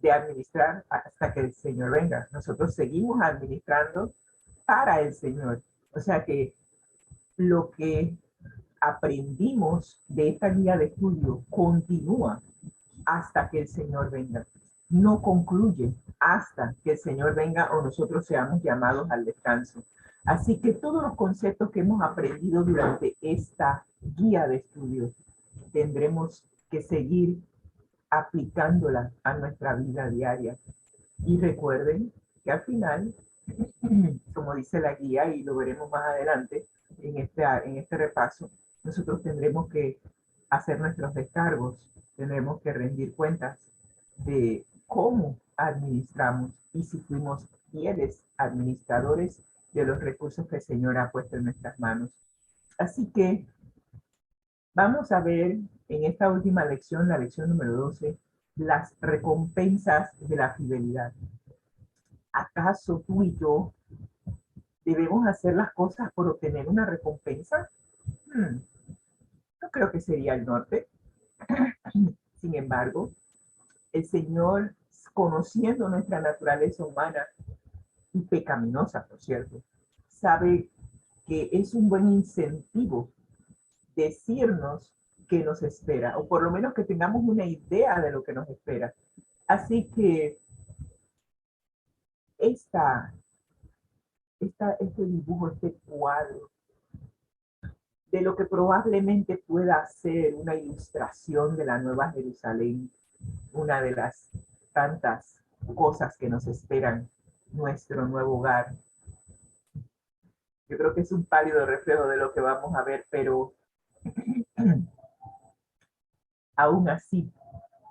de administrar hasta que el Señor venga. Nosotros seguimos administrando para el Señor. O sea que lo que aprendimos de esta guía de estudio continúa hasta que el Señor venga. No concluye hasta que el Señor venga o nosotros seamos llamados al descanso. Así que todos los conceptos que hemos aprendido durante esta guía de estudio tendremos que seguir aplicándola a nuestra vida diaria. Y recuerden que al final, como dice la guía, y lo veremos más adelante en este repaso, nosotros tendremos que hacer nuestros descargos, tendremos que rendir cuentas de cómo administramos y si fuimos fieles administradores de los recursos que el Señor ha puesto en nuestras manos. Así que vamos a ver en esta última lección, la lección número 12, las recompensas de la fidelidad. ¿Acaso tú y yo debemos hacer las cosas por obtener una recompensa? No creo que sería el norte. Sin embargo, el Señor, conociendo nuestra naturaleza humana y pecaminosa, por cierto, sabe que es un buen incentivo decirnos qué nos espera, o por lo menos que tengamos una idea de lo que nos espera. Así que este dibujo, este cuadro, de lo que probablemente pueda ser una ilustración de la Nueva Jerusalén, una de las tantas cosas que nos esperan, nuestro nuevo hogar. Yo creo que es un pálido reflejo de lo que vamos a ver, pero aún así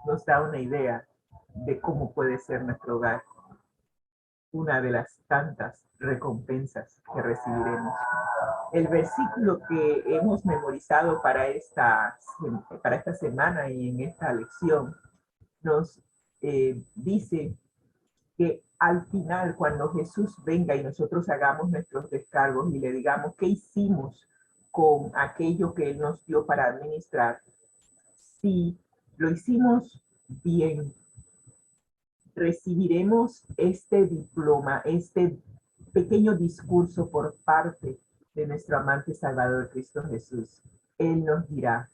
nos da una idea de cómo puede ser nuestro hogar, una de las tantas recompensas que recibiremos. El versículo que hemos memorizado para esta semana y en esta lección nos dice que al final, cuando Jesús venga y nosotros hagamos nuestros descargos y le digamos qué hicimos con aquello que Él nos dio para administrar, si lo hicimos bien, recibiremos este diploma, este pequeño discurso por parte de nuestro amante Salvador Cristo Jesús. Él nos dirá: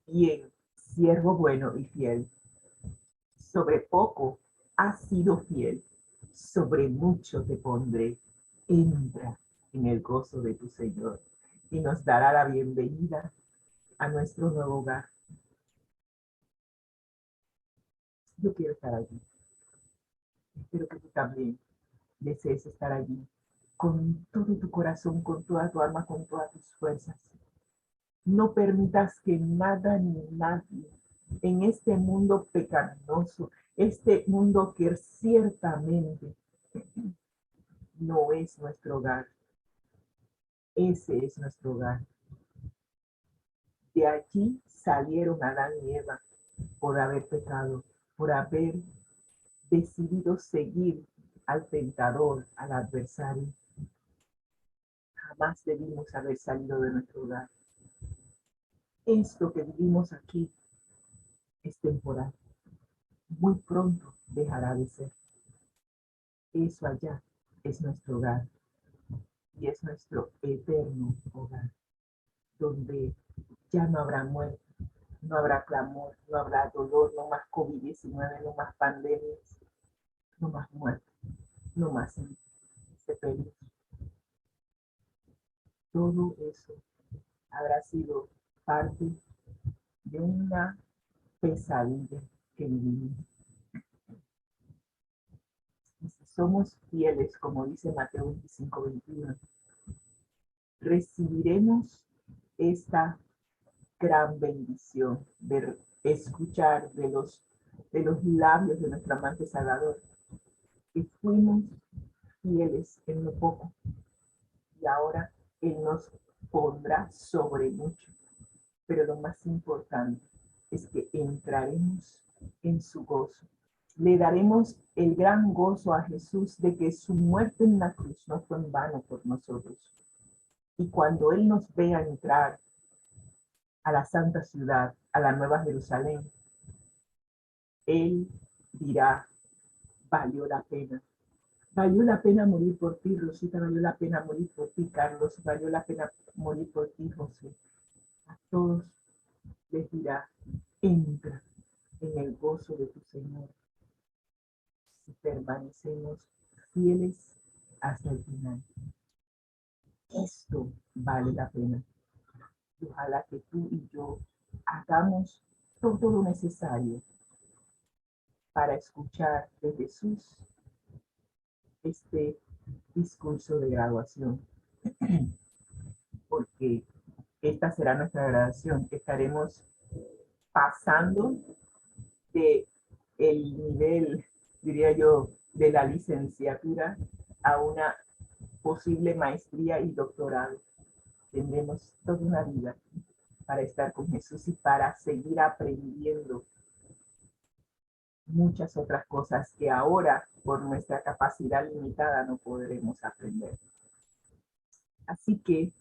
bien, siervo bueno y fiel, sobre poco has sido fiel, sobre mucho te pondré, entra en el gozo de tu Señor. Y nos dará la bienvenida a nuestro nuevo hogar. Yo quiero estar allí. Espero que tú también desees estar allí, con todo tu corazón, con toda tu alma, con todas tus fuerzas. No permitas que nada ni nadie en este mundo pecaminoso, este mundo que ciertamente no es nuestro hogar. Ese es nuestro hogar. De allí salieron Adán y Eva por haber pecado, por haber decidido seguir al tentador, al adversario. Jamás debimos haber salido de nuestro hogar. Esto que vivimos aquí es temporal. Muy pronto dejará de ser. Eso allá es nuestro hogar y es nuestro eterno hogar, donde ya no habrá muerte, no habrá clamor, no habrá dolor, no más COVID-19, no más pandemias, no más muerte, no más sepelios. Todo eso habrá sido parte de una pesadilla que vivimos. Y si somos fieles, como dice Mateo 25:21, recibiremos esta gran bendición de escuchar de los labios de nuestro amante Salvador que fuimos fieles en lo poco y ahora Él nos pondrá sobre mucho. Pero lo más importante es que entraremos en su gozo. Le daremos el gran gozo a Jesús de que su muerte en la cruz no fue en vano por nosotros. Y cuando Él nos vea entrar a la santa ciudad, a la nueva Jerusalén, Él dirá: valió la pena. Valió la pena morir por ti, Rosita, valió la pena morir por ti, Carlos, valió la pena morir por ti, José. A todos les dirá: entra en el gozo de tu Señor. Si permanecemos fieles hasta el final. Esto vale la pena. Y ojalá que tú y yo hagamos todo lo necesario para escuchar de Jesús este discurso de graduación. Porque esta será nuestra graduación. Estaremos pasando de el nivel, diría yo, de la licenciatura a una posible maestría y doctorado. Tendremos toda una vida para estar con Jesús y para seguir aprendiendo muchas otras cosas que ahora, por nuestra capacidad limitada, no podremos aprender. Así que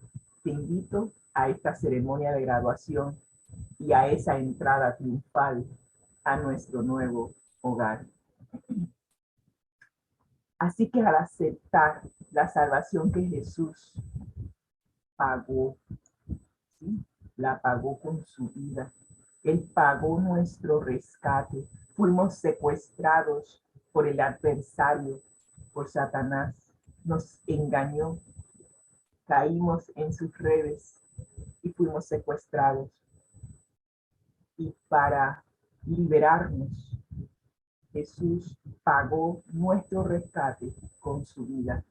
te invito a esta ceremonia de graduación y a esa entrada triunfal a nuestro nuevo hogar. Así que al aceptar la salvación que Jesús pagó, ¿sí?, la pagó con su vida. Él pagó nuestro rescate. Fuimos secuestrados por el adversario, por Satanás. Nos engañó. Caímos en sus redes y fuimos secuestrados. Y para liberarnos, Jesús pagó nuestro rescate con su vida.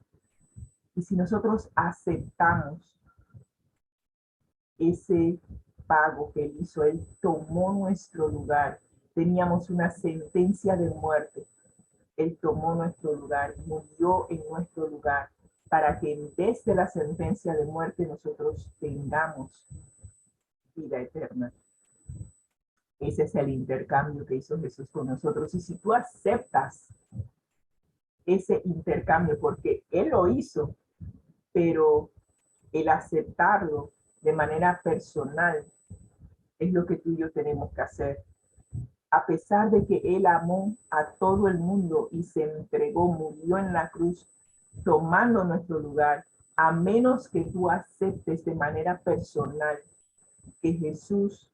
Y si nosotros aceptamos ese pago que Él hizo, Él tomó nuestro lugar. Teníamos una sentencia de muerte. Él tomó nuestro lugar, murió en nuestro lugar, para que en vez de la sentencia de muerte nosotros tengamos vida eterna. Ese es el intercambio que hizo Jesús con nosotros. Y si tú aceptas ese intercambio, porque Él lo hizo, pero el aceptarlo de manera personal, es lo que tú y yo tenemos que hacer. A pesar de que Él amó a todo el mundo y se entregó, murió en la cruz, tomando nuestro lugar, a menos que tú aceptes de manera personal que Jesús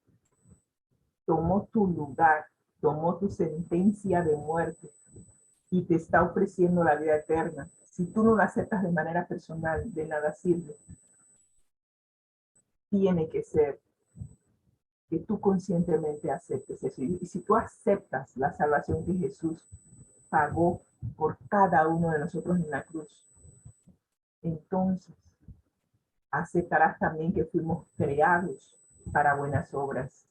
tomó tu lugar, tomó tu sentencia de muerte y te está ofreciendo la vida eterna. Si tú no lo aceptas de manera personal, de nada sirve. Tiene que ser que tú conscientemente aceptes eso. Y si tú aceptas la salvación que Jesús pagó por cada uno de nosotros en la cruz, entonces aceptarás también que fuimos creados para buenas obras,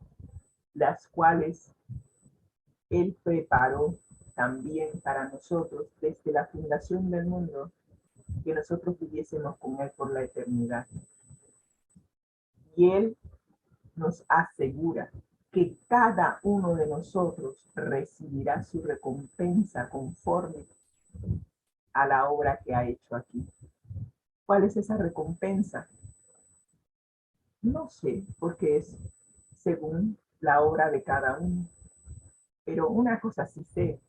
las cuales Él preparó también para nosotros desde la fundación del mundo, que nosotros viviésemos con Él por la eternidad. Y Él nos asegura que cada uno de nosotros recibirá su recompensa conforme a la obra que ha hecho aquí. ¿Cuál es esa recompensa? No sé, porque es según la obra de cada uno. Pero una cosa sí sé,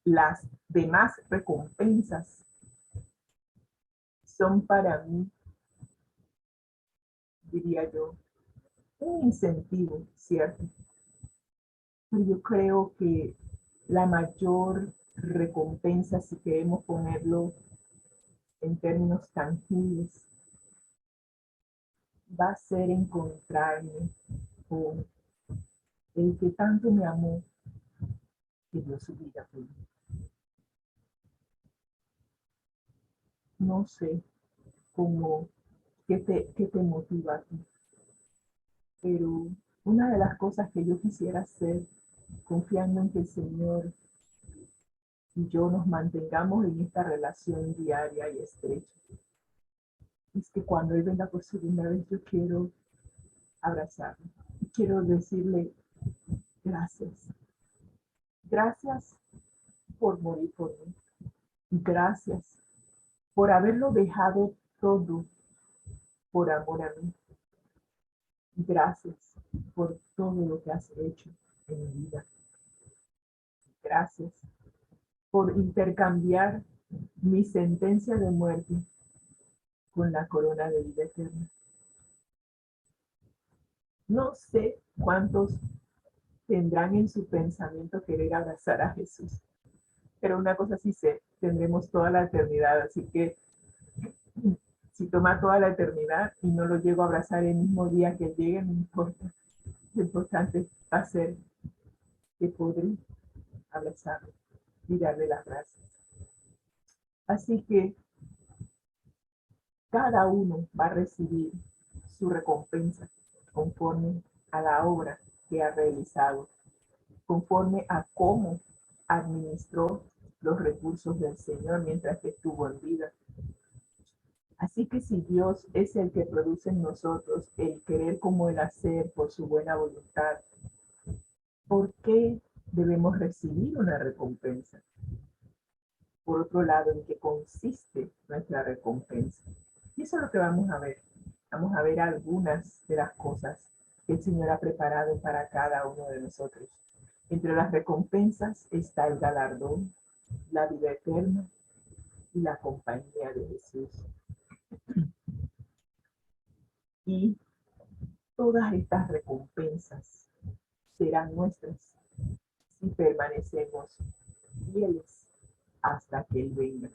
las demás recompensas son para mí, diría yo, un incentivo, ¿cierto? Pero yo creo que la mayor recompensa, si queremos ponerlo en términos tangibles, va a ser encontrarme con el que tanto me amó, que dio su vida por mí. No sé cómo, qué te motiva a ti, pero una de las cosas que yo quisiera hacer, confiando en que el Señor y yo nos mantengamos en esta relación diaria y estrecha, es que cuando Él venga por segunda vez, yo quiero abrazarlo. Y quiero decirle gracias. Gracias por morir por mí. Gracias por haberlo dejado todo por amor a mí. Gracias por todo lo que has hecho en mi vida. Gracias por intercambiar mi sentencia de muerte con la corona de vida eterna. No sé cuántos tendrán en su pensamiento querer abrazar a Jesús, pero una cosa sí sé, tendremos toda la eternidad, así que si toma toda la eternidad y no lo llego a abrazar el mismo día que llegue, no importa. Lo importante va a ser que podré abrazarlo y darle las gracias. Así que cada uno va a recibir su recompensa conforme a la obra que ha realizado, conforme a cómo administró los recursos del Señor mientras que estuvo en vida. Así que si Dios es el que produce en nosotros el querer como el hacer por su buena voluntad, ¿por qué debemos recibir una recompensa? Por otro lado, ¿en qué consiste nuestra recompensa? Y eso es lo que vamos a ver. Vamos a ver algunas de las cosas que el Señor ha preparado para cada uno de nosotros. Entre las recompensas está el galardón, la vida eterna y la compañía de Jesús. Y todas estas recompensas serán nuestras si permanecemos fieles hasta que Él venga.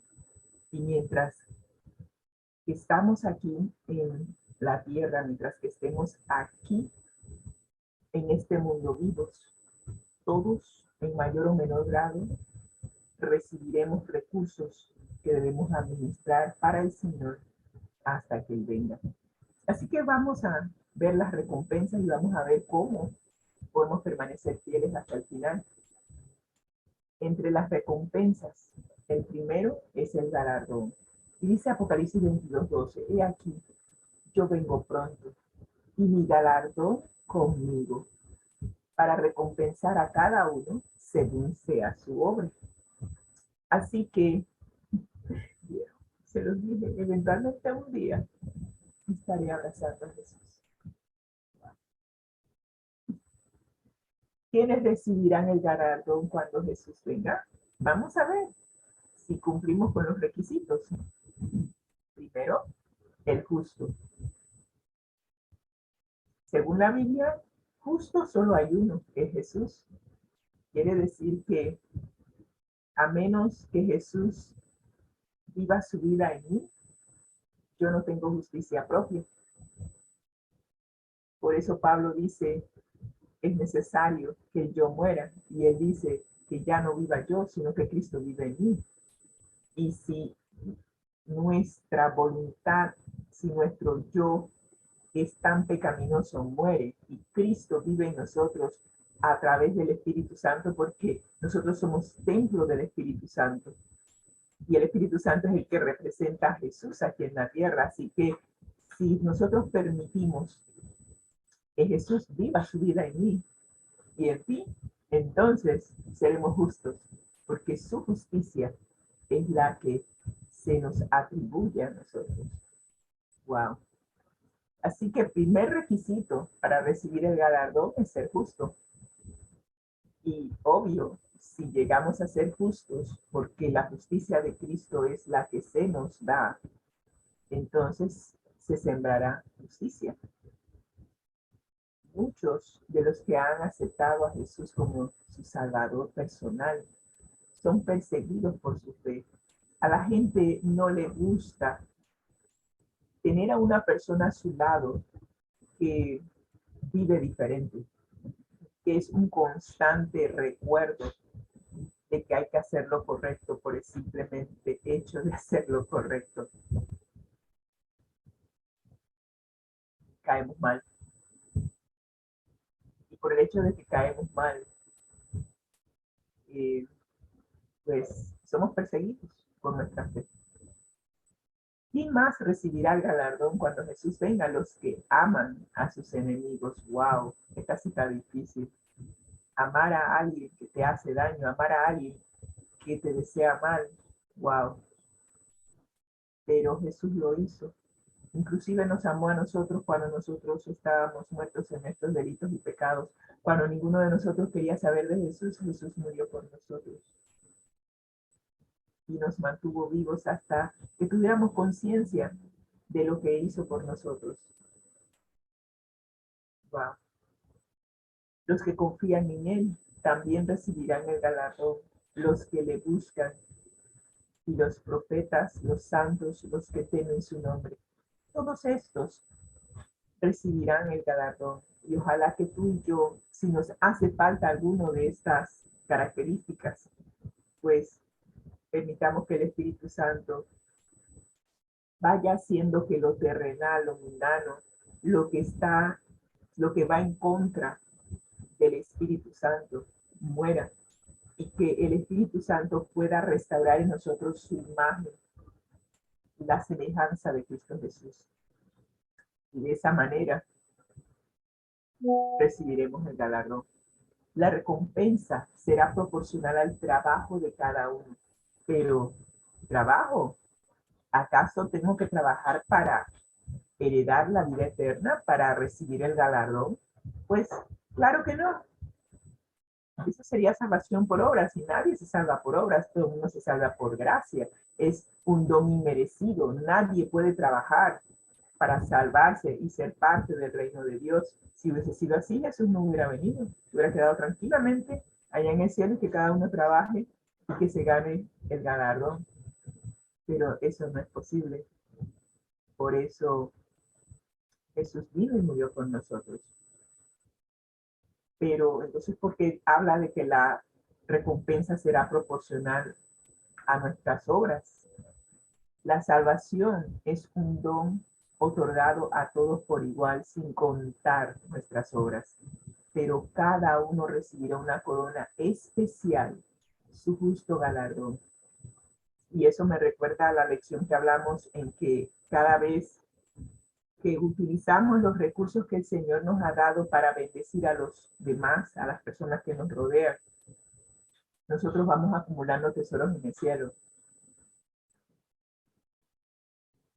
Y mientras que estamos aquí en la tierra, mientras que estemos aquí en este mundo vivos, todos en mayor o menor grado recibiremos recursos que debemos administrar para el Señor hasta que Él venga. Así que vamos a ver las recompensas y vamos a ver cómo podemos permanecer fieles hasta el final. Entre las recompensas, el primero es el galardón. Y dice Apocalipsis 22:12, he aquí, yo vengo pronto, y mi galardón conmigo, para recompensar a cada uno según sea su obra. Así que, se los dije, eventualmente un día estaré abrazando a Jesús. ¿Quiénes recibirán el galardón cuando Jesús venga? Vamos a ver si cumplimos con los requisitos. Primero, el justo. Según la Biblia, justo solo hay uno, que es Jesús. Quiere decir que a menos que Jesús viva su vida en mí, yo no tengo justicia propia. Por eso Pablo dice, es necesario que yo muera. Y él dice que ya no viva yo, sino que Cristo vive en mí. Y si nuestra voluntad, si nuestro yo es tan pecaminoso, muere, y Cristo vive en nosotros a través del Espíritu Santo, porque nosotros somos templo del Espíritu Santo. Y el Espíritu Santo es el que representa a Jesús aquí en la tierra. Así que si nosotros permitimos que Jesús viva su vida en mí y en ti, entonces seremos justos, porque su justicia es la que se nos atribuye a nosotros. Wow. Así que el primer requisito para recibir el galardón es ser justo. Y obvio, si llegamos a ser justos, porque la justicia de Cristo es la que se nos da, entonces se sembrará justicia. Muchos de los que han aceptado a Jesús como su Salvador personal son perseguidos por su fe. A la gente no le gusta tener a una persona a su lado que vive diferente, que es un constante recuerdo de que hay que hacer lo correcto por el simplemente hecho de hacer lo correcto. Caemos mal. Y por el hecho de que caemos mal, pues somos perseguidos por nuestra fe. ¿Quién más recibirá el galardón cuando Jesús venga? Los que aman a sus enemigos. Wow, esta cita difícil. Amar a alguien que te hace daño, amar a alguien que te desea mal. Wow. Pero Jesús lo hizo. Inclusive nos amó a nosotros cuando nosotros estábamos muertos en estos delitos y pecados. Cuando ninguno de nosotros quería saber de Jesús, Jesús murió por nosotros. Y nos mantuvo vivos hasta que tuviéramos conciencia de lo que hizo por nosotros. Wow. Los que confían en Él también recibirán el galardón. Los que le buscan, y los profetas, los santos, los que temen su nombre. Todos estos recibirán el galardón. Y ojalá que tú y yo, si nos hace falta alguno de estas características, pues permitamos que el Espíritu Santo vaya haciendo que lo terrenal, lo mundano, lo que va en contra del Espíritu Santo, muera, y que el Espíritu Santo pueda restaurar en nosotros su imagen, la semejanza de Cristo Jesús. Y de esa manera recibiremos el galardón. La recompensa será proporcional al trabajo de cada uno. Pero, ¿trabajo? ¿Acaso tengo que trabajar para heredar la vida eterna, para recibir el galardón? Pues, claro que no. Eso sería salvación por obras, y nadie se salva por obras, todo el mundo se salva por gracia. Es un don inmerecido, nadie puede trabajar para salvarse y ser parte del reino de Dios. Si hubiese sido así, Jesús no hubiera venido, hubiera quedado tranquilamente allá en el cielo y que cada uno trabaje y que se gane el galardón. Pero eso no es posible. Por eso Jesús vino y murió por nosotros. Pero entonces, ¿por qué habla de que la recompensa será proporcional a nuestras obras? La salvación es un don otorgado a todos por igual, sin contar nuestras obras. Pero cada uno recibirá una corona especial, su justo galardón. Y eso me recuerda a la lección que hablamos en que cada vez que utilizamos los recursos que el Señor nos ha dado para bendecir a los demás, a las personas que nos rodean, nosotros vamos acumulando tesoros en el cielo.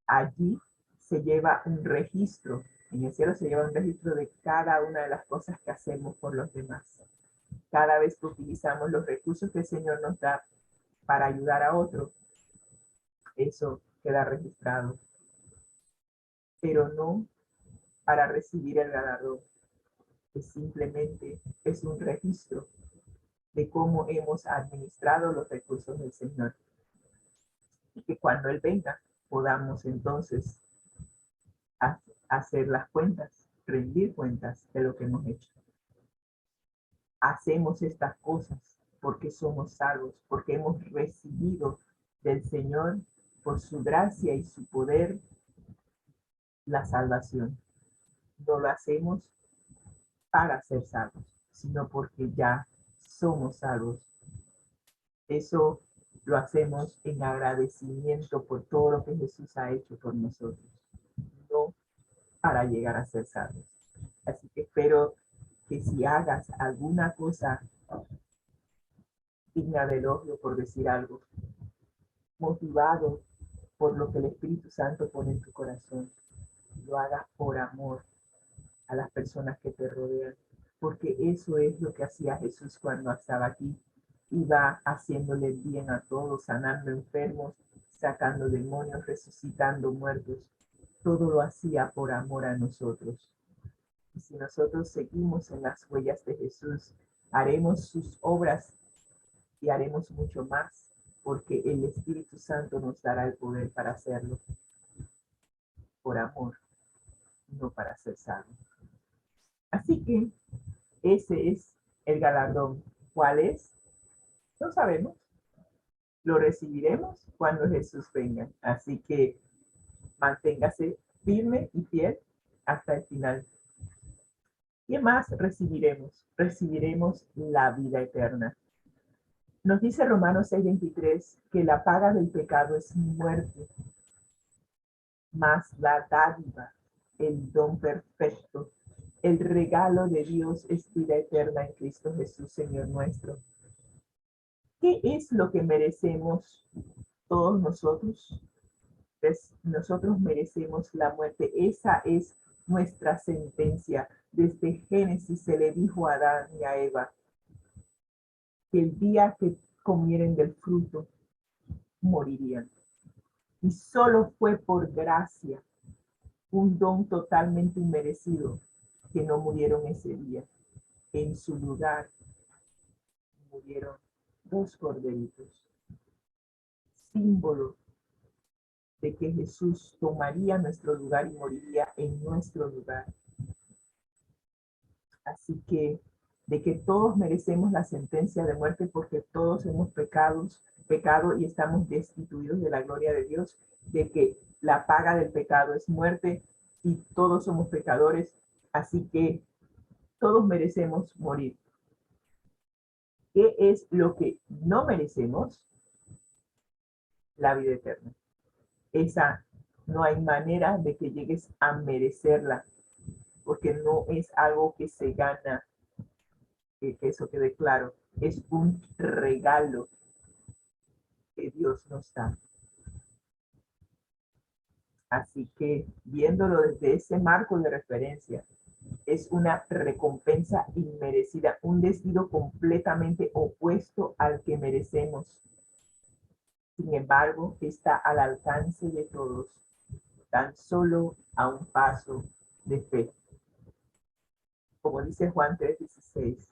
Allí se lleva un registro, en el cielo se lleva un registro de cada una de las cosas que hacemos por los demás. Cada vez que utilizamos los recursos que el Señor nos da para ayudar a otro, eso queda registrado, pero no para recibir el galardón, que simplemente es un registro de cómo hemos administrado los recursos del Señor. Y que cuando Él venga, podamos entonces hacer las cuentas, rendir cuentas de lo que hemos hecho. Hacemos estas cosas porque somos salvos, porque hemos recibido del Señor, por su gracia y su poder, la salvación. No lo hacemos para ser salvos, sino porque ya somos salvos. Eso lo hacemos en agradecimiento por todo lo que Jesús ha hecho por nosotros, no para llegar a ser salvos. Así que espero que si hagas alguna cosa digna de elogio, por decir algo, motivado por lo que el Espíritu Santo pone en tu corazón, lo hagas por amor a las personas que te rodean, porque eso es lo que hacía Jesús cuando estaba aquí. Iba haciéndole bien a todos, sanando enfermos, sacando demonios, resucitando muertos. Todo lo hacía por amor a nosotros. Y si nosotros seguimos en las huellas de Jesús, haremos sus obras y haremos mucho más, porque el Espíritu Santo nos dará el poder para hacerlo. Por amor, no para ser salvos. Así que ese es el galardón. ¿Cuál es? No sabemos. Lo recibiremos cuando Jesús venga. Así que manténgase firme y fiel hasta el final. ¿Qué más recibiremos? Recibiremos la vida eterna. Nos dice Romanos 6:23 que la paga del pecado es muerte, mas la dádiva, el don perfecto, el regalo de Dios es vida eterna en Cristo Jesús, Señor nuestro. ¿Qué es lo que merecemos todos nosotros? Pues nosotros merecemos la muerte. Esa es nuestra sentencia. Desde Génesis se le dijo a Adán y a Eva que el día que comieren del fruto morirían. Y solo fue por gracia, un don totalmente inmerecido, que no murieron ese día. En su lugar murieron 2 corderitos, símbolo de que Jesús tomaría nuestro lugar y moriría en nuestro lugar. Así que de que todos merecemos la sentencia de muerte porque todos hemos pecado y estamos destituidos de la gloria de Dios, de que la paga del pecado es muerte y todos somos pecadores, así que todos merecemos morir. ¿Qué es lo que no merecemos? La vida eterna. Esa no hay manera de que llegues a merecerla, porque no es algo que se gana, que eso quede claro, es un regalo que Dios nos da. Así que, viéndolo desde ese marco de referencia, es una recompensa inmerecida, un destino completamente opuesto al que merecemos. Sin embargo, está al alcance de todos, tan solo a un paso de fe. Como dice Juan 3:16,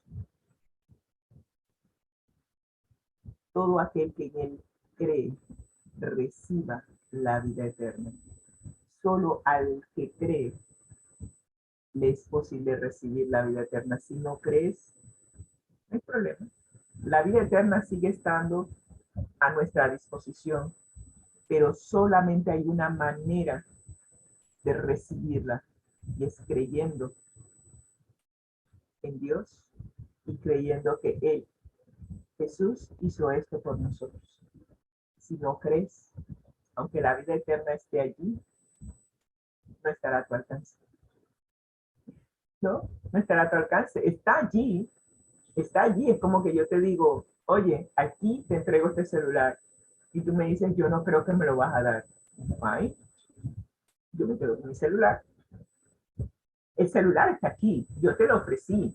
todo aquel que en él cree, reciba la vida eterna. Solo al que cree le es posible recibir la vida eterna. Si no crees, no hay problema. La vida eterna sigue estando a nuestra disposición, pero solamente hay una manera de recibirla, y es creyendo en Dios y creyendo que Él, Jesús, hizo esto por nosotros. Si no crees, aunque la vida eterna esté allí, no estará a tu alcance. No estará a tu alcance. Está allí. Es como que yo te digo, oye, aquí te entrego este celular. Y tú me dices, yo no creo que me lo vas a dar. Ay, yo me quedo con mi celular. El celular está aquí, yo te lo ofrecí,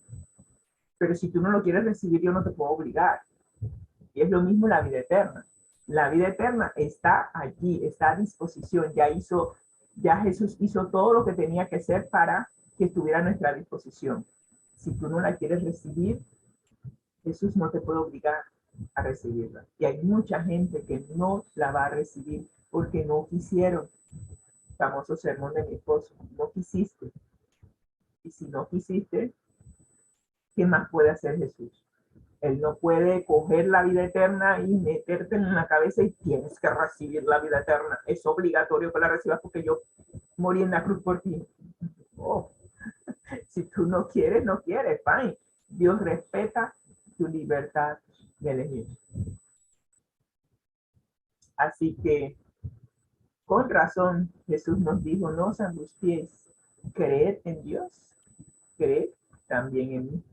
pero si tú no lo quieres recibir, yo no te puedo obligar. Y es lo mismo la vida eterna. La vida eterna está allí, está a disposición. Ya Jesús hizo todo lo que tenía que hacer para que estuviera a nuestra disposición. Si tú no la quieres recibir, Jesús no te puede obligar a recibirla. Y hay mucha gente que no la va a recibir porque no quisieron. Famoso sermón de mi esposo, no quisiste. Y si no quisiste, ¿qué más puede hacer Jesús? Él no puede coger la vida eterna y meterte en la cabeza y tienes que recibir la vida eterna. Es obligatorio que la recibas porque yo morí en la cruz por ti. Oh. Si tú no quieres, no quieres, fine. Dios respeta tu libertad de elegir. Así que, con razón, Jesús nos dijo, no os angusties, creed en Dios, creed también en mí.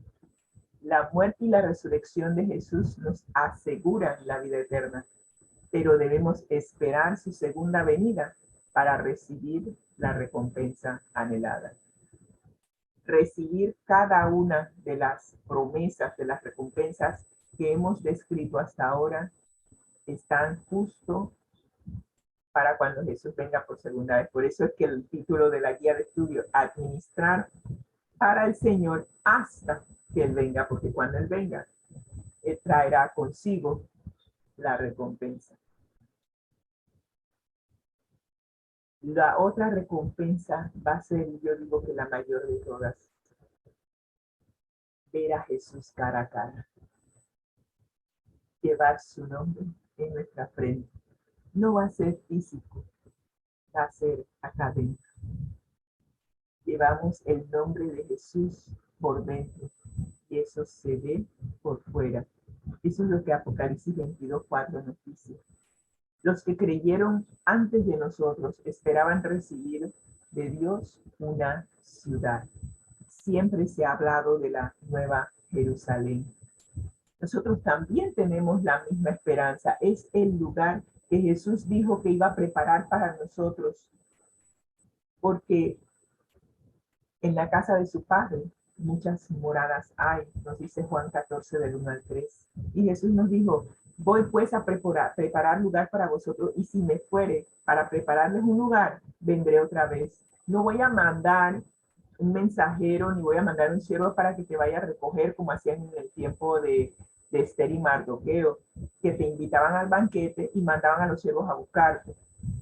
La muerte y la resurrección de Jesús nos aseguran la vida eterna, pero debemos esperar su segunda venida para recibir la recompensa anhelada. Recibir cada una de las promesas, de las recompensas que hemos descrito hasta ahora, están justo para cuando Jesús venga por segunda vez. Por eso es que el título de la guía de estudio, administrar para el Señor hasta que Él venga, porque cuando Él venga, Él traerá consigo la recompensa. La otra recompensa va a ser, yo digo que la mayor de todas, ver a Jesús cara a cara, llevar su nombre en nuestra frente. No va a ser físico, va a ser acá dentro. Llevamos el nombre de Jesús por dentro y eso se ve por fuera. Eso es lo que Apocalipsis 22:4 nos dice. Los que creyeron antes de nosotros esperaban recibir de Dios una ciudad. Siempre se ha hablado de la Nueva Jerusalén. Nosotros también tenemos la misma esperanza. Es el lugar que Jesús dijo que iba a preparar para nosotros. Porque en la casa de su Padre muchas moradas hay, nos dice Juan 14 del 1 al 3. Y Jesús nos dijo, voy pues a preparar lugar para vosotros, y si me fuere para prepararles un lugar, vendré otra vez. No voy a mandar un mensajero, ni voy a mandar un siervo para que te vaya a recoger, como hacían en el tiempo de Esther y Mardoqueo, que te invitaban al banquete y mandaban a los siervos a buscarte.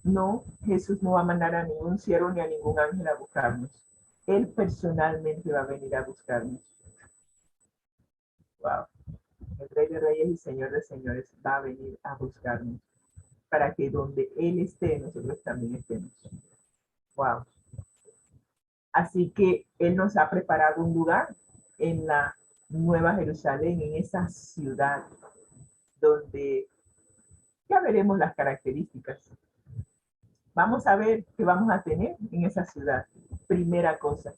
No, Jesús no va a mandar a ningún siervo ni a ningún ángel a buscarnos. Él personalmente va a venir a buscarnos. Wow. El Rey de Reyes y Señor de Señores va a venir a buscarnos para que donde Él esté, nosotros también estemos. Wow. Así que Él nos ha preparado un lugar en la Nueva Jerusalén, en esa ciudad donde ya veremos las características. Vamos a ver qué vamos a tener en esa ciudad. Primera cosa,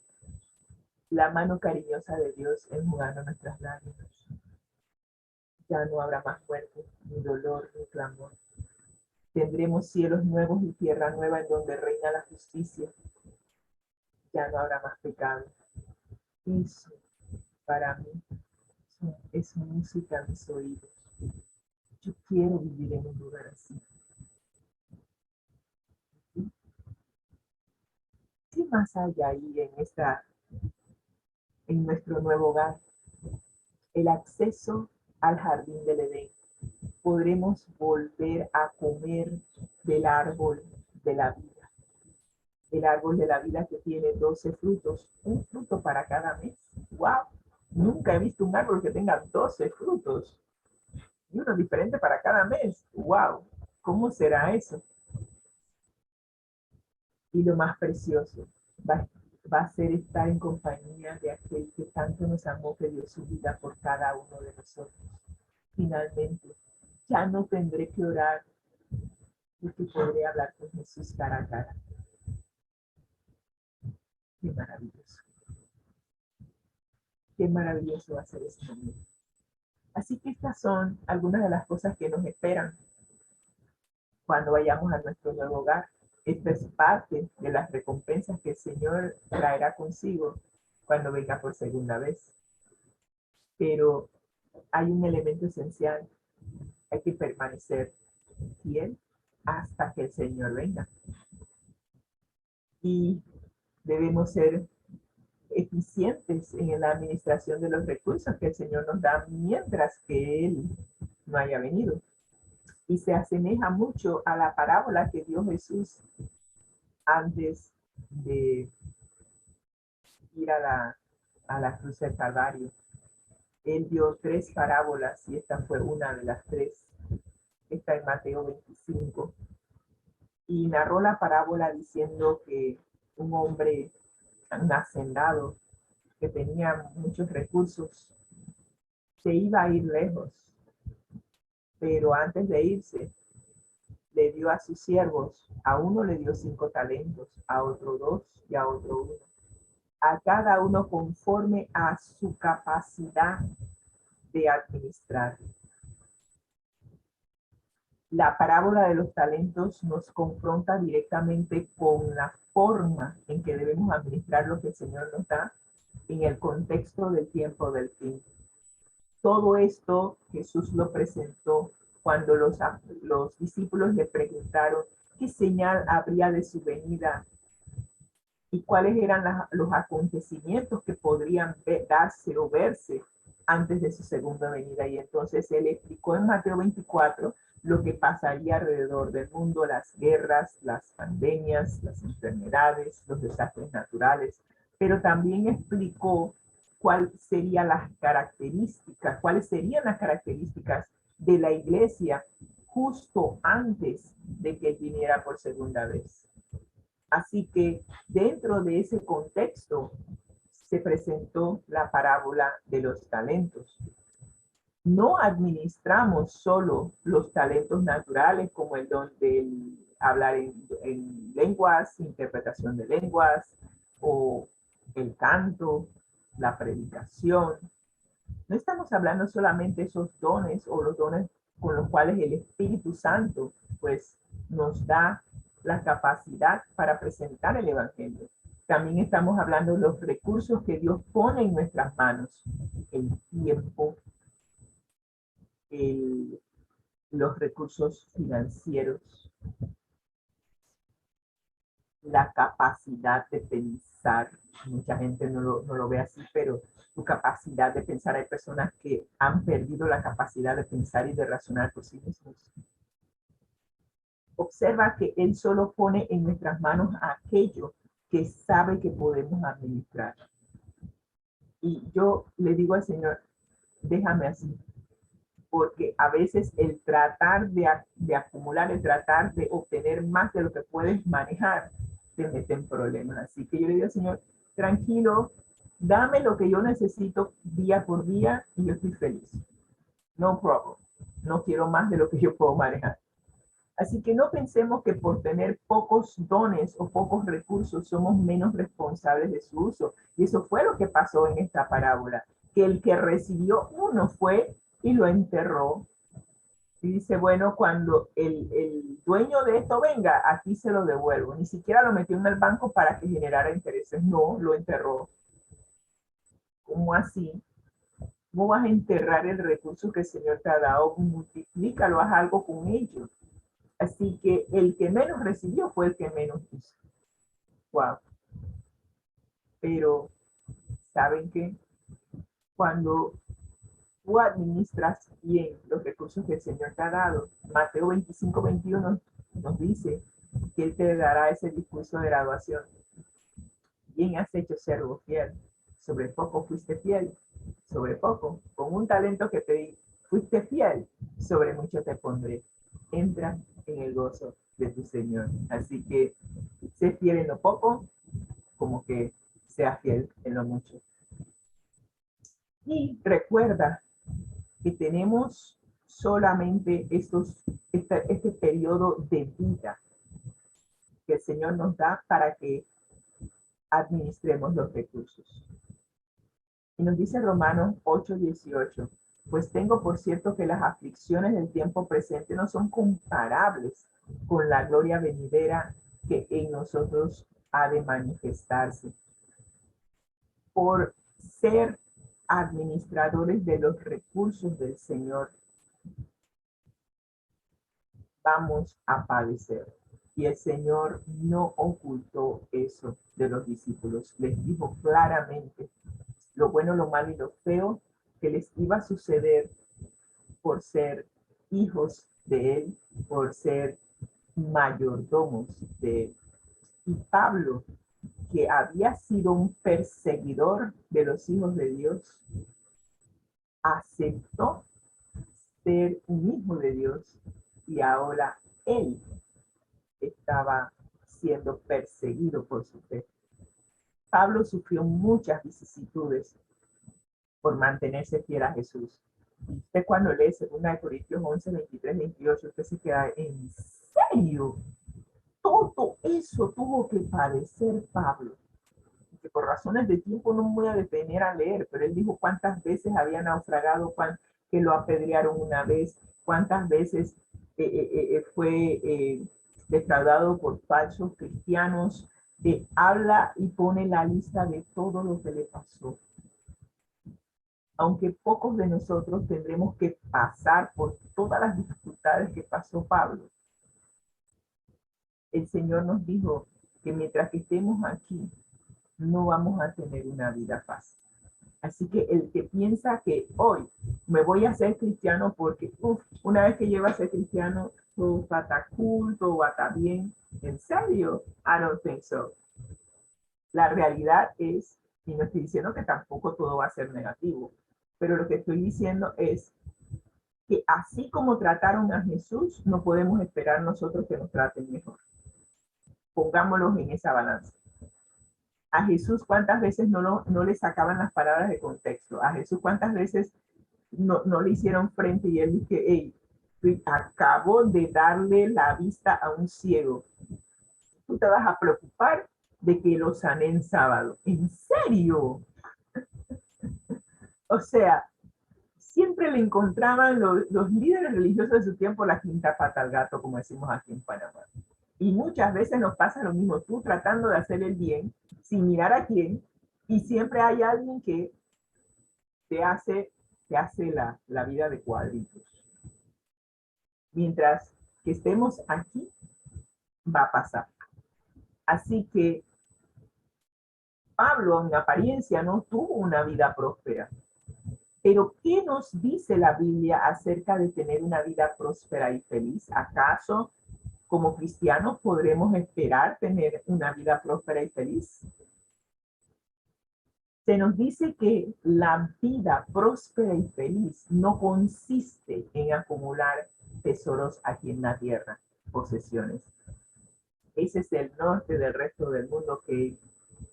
la mano cariñosa de Dios enjugando nuestras lágrimas. Ya no habrá más muerte, ni dolor, ni clamor. Tendremos cielos nuevos y tierra nueva en donde reina la justicia. Ya no habrá más pecado. Eso, para mí, es música a mis oídos. Yo quiero vivir en un lugar así. ¿Qué más hay ahí en nuestro nuevo hogar? El acceso al jardín del Edén. Podremos volver a comer del árbol de la vida. El árbol de la vida que tiene 12 frutos, un fruto para cada mes. ¡Wow! Nunca he visto un árbol que tenga 12 frutos. Y uno diferente para cada mes. ¡Wow! ¿Cómo será eso? Y lo más precioso va a ser estar en compañía de aquel que tanto nos amó, que dio su vida por cada uno de nosotros. Finalmente, ya no tendré que orar, porque podré hablar con Jesús cara a cara. Qué maravilloso. Qué maravilloso va a ser ese momento. Así que estas son algunas de las cosas que nos esperan cuando vayamos a nuestro nuevo hogar. Esta es parte de las recompensas que el Señor traerá consigo cuando venga por segunda vez. Pero hay un elemento esencial. Hay que permanecer fiel hasta que el Señor venga. Y debemos ser eficientes en la administración de los recursos que el Señor nos da mientras que Él no haya venido. Y se asemeja mucho a la parábola que dio Jesús antes de ir a la cruz del Calvario. Él dio 3 parábolas y esta fue una de las 3. Está en Mateo 25. Y narró la parábola diciendo que un hombre, un hacendado, que tenía muchos recursos, se iba a ir lejos. Pero antes de irse, le dio a sus siervos, a uno le dio 5 talentos, a otro 2 y a otro 1. A cada uno conforme a su capacidad de administrar. La parábola de los talentos nos confronta directamente con la forma en que debemos administrar lo que el Señor nos da en el contexto del tiempo del fin. Todo esto Jesús lo presentó cuando los discípulos le preguntaron qué señal habría de su venida y cuáles eran los acontecimientos que podrían darse o verse antes de su segunda venida. Y entonces él explicó en Mateo 24 lo que pasaría alrededor del mundo, las guerras, las pandemias, las enfermedades, los desastres naturales, pero también explicó cuáles serían las características de la iglesia justo antes de que viniera por segunda vez. Así que dentro de ese contexto se presentó la parábola de los talentos. No administramos solo los talentos naturales como el don de hablar en lenguas, interpretación de lenguas, o el canto, la predicación. No estamos hablando solamente de esos dones o los dones con los cuales el Espíritu Santo pues nos da la capacidad para presentar el Evangelio. También estamos hablando de los recursos que Dios pone en nuestras manos, el tiempo, los recursos financieros, la capacidad de pensar. Mucha gente no lo ve así, pero tu capacidad de pensar, hay personas que han perdido la capacidad de pensar y de razonar por sí mismos. Observa que Él solo pone en nuestras manos aquello que sabe que podemos administrar. Y yo le digo al Señor, déjame así, porque a veces el tratar de acumular, el tratar de obtener más de lo que puedes manejar, te mete en problemas. Así que yo le digo al Señor, tranquilo, dame lo que yo necesito día por día y yo estoy feliz. No problem. No quiero más de lo que yo puedo manejar. Así que no pensemos que por tener pocos dones o pocos recursos somos menos responsables de su uso. Y eso fue lo que pasó en esta parábola, que el que recibió uno fue y lo enterró. Y dice, bueno, cuando el dueño de esto venga, aquí se lo devuelvo. Ni siquiera lo metió en el banco para que generara intereses. No, lo enterró. ¿Cómo así? ¿Cómo vas a enterrar el recurso que el Señor te ha dado? Multiplícalo, haz algo con ello. Así que el que menos recibió fue el que menos hizo. Wow. Pero, ¿saben qué? Cuando tú administras bien los recursos que el Señor te ha dado, Mateo 25, 21 nos dice que Él te dará ese discurso de graduación. Bien has hecho, siervo fiel. Sobre poco fuiste fiel. Sobre poco, con un talento que te di, fuiste fiel. Sobre mucho te pondré. Entra en el gozo de tu Señor. Así que sé fiel en lo poco, como que sea fiel en lo mucho. Y recuerda que tenemos solamente este periodo de vida que el Señor nos da para que administremos los recursos. Y nos dice Romanos 8:18, pues tengo por cierto que las aflicciones del tiempo presente no son comparables con la gloria venidera que en nosotros ha de manifestarse. Por ser administradores de los recursos del Señor, vamos a padecer. Y el Señor no ocultó eso de los discípulos. Les dijo claramente lo bueno, lo malo y lo feo que les iba a suceder por ser hijos de Él, por ser mayordomos de Él. Y Pablo, que había sido un perseguidor de los hijos de Dios, aceptó ser un hijo de Dios y ahora él estaba siendo perseguido por su fe. Pablo sufrió muchas vicisitudes por mantenerse fiel a Jesús. Y usted cuando lee 2 Corintios 11, 23, 28, usted se queda, ¿en serio? Todo eso tuvo que padecer Pablo. Que por razones de tiempo no me voy a detener a leer, pero él dijo cuántas veces había naufragado, que lo apedrearon una vez, cuántas veces fue defraudado por falsos cristianos. Habla y pone la lista de todo lo que le pasó. Aunque pocos de nosotros tendremos que pasar por todas las dificultades que pasó Pablo, el Señor nos dijo que mientras que estemos aquí, no vamos a tener una vida fácil. Así que el que piensa que hoy me voy a ser cristiano porque una vez que llego a ser cristiano, todo va a estar cool, todo va a estar bien. ¿En serio? I don't think so. La realidad es, y no estoy diciendo que tampoco todo va a ser negativo, pero lo que estoy diciendo es que así como trataron a Jesús, no podemos esperar nosotros que nos traten mejor. Pongámoslos en esa balanza. A Jesús cuántas veces no le sacaban las palabras de contexto. A Jesús cuántas veces no le hicieron frente y él dice, hey, acabo de darle la vista a un ciego. Tú te vas a preocupar de que lo sané en sábado. ¿En serio? O sea, siempre le encontraban los líderes religiosos de su tiempo la quinta pata al gato, como decimos aquí en Panamá. Y muchas veces nos pasa lo mismo, tú tratando de hacer el bien, sin mirar a quién, y siempre hay alguien que te hace la vida de cuadritos. Mientras que estemos aquí, va a pasar. Así que Pablo, en apariencia, no tuvo una vida próspera. Pero, ¿qué nos dice la Biblia acerca de tener una vida próspera y feliz? ¿Acaso como cristianos podremos esperar tener una vida próspera y feliz? Se nos dice que la vida próspera y feliz no consiste en acumular tesoros aquí en la tierra, posesiones. Ese es el norte del resto del mundo, que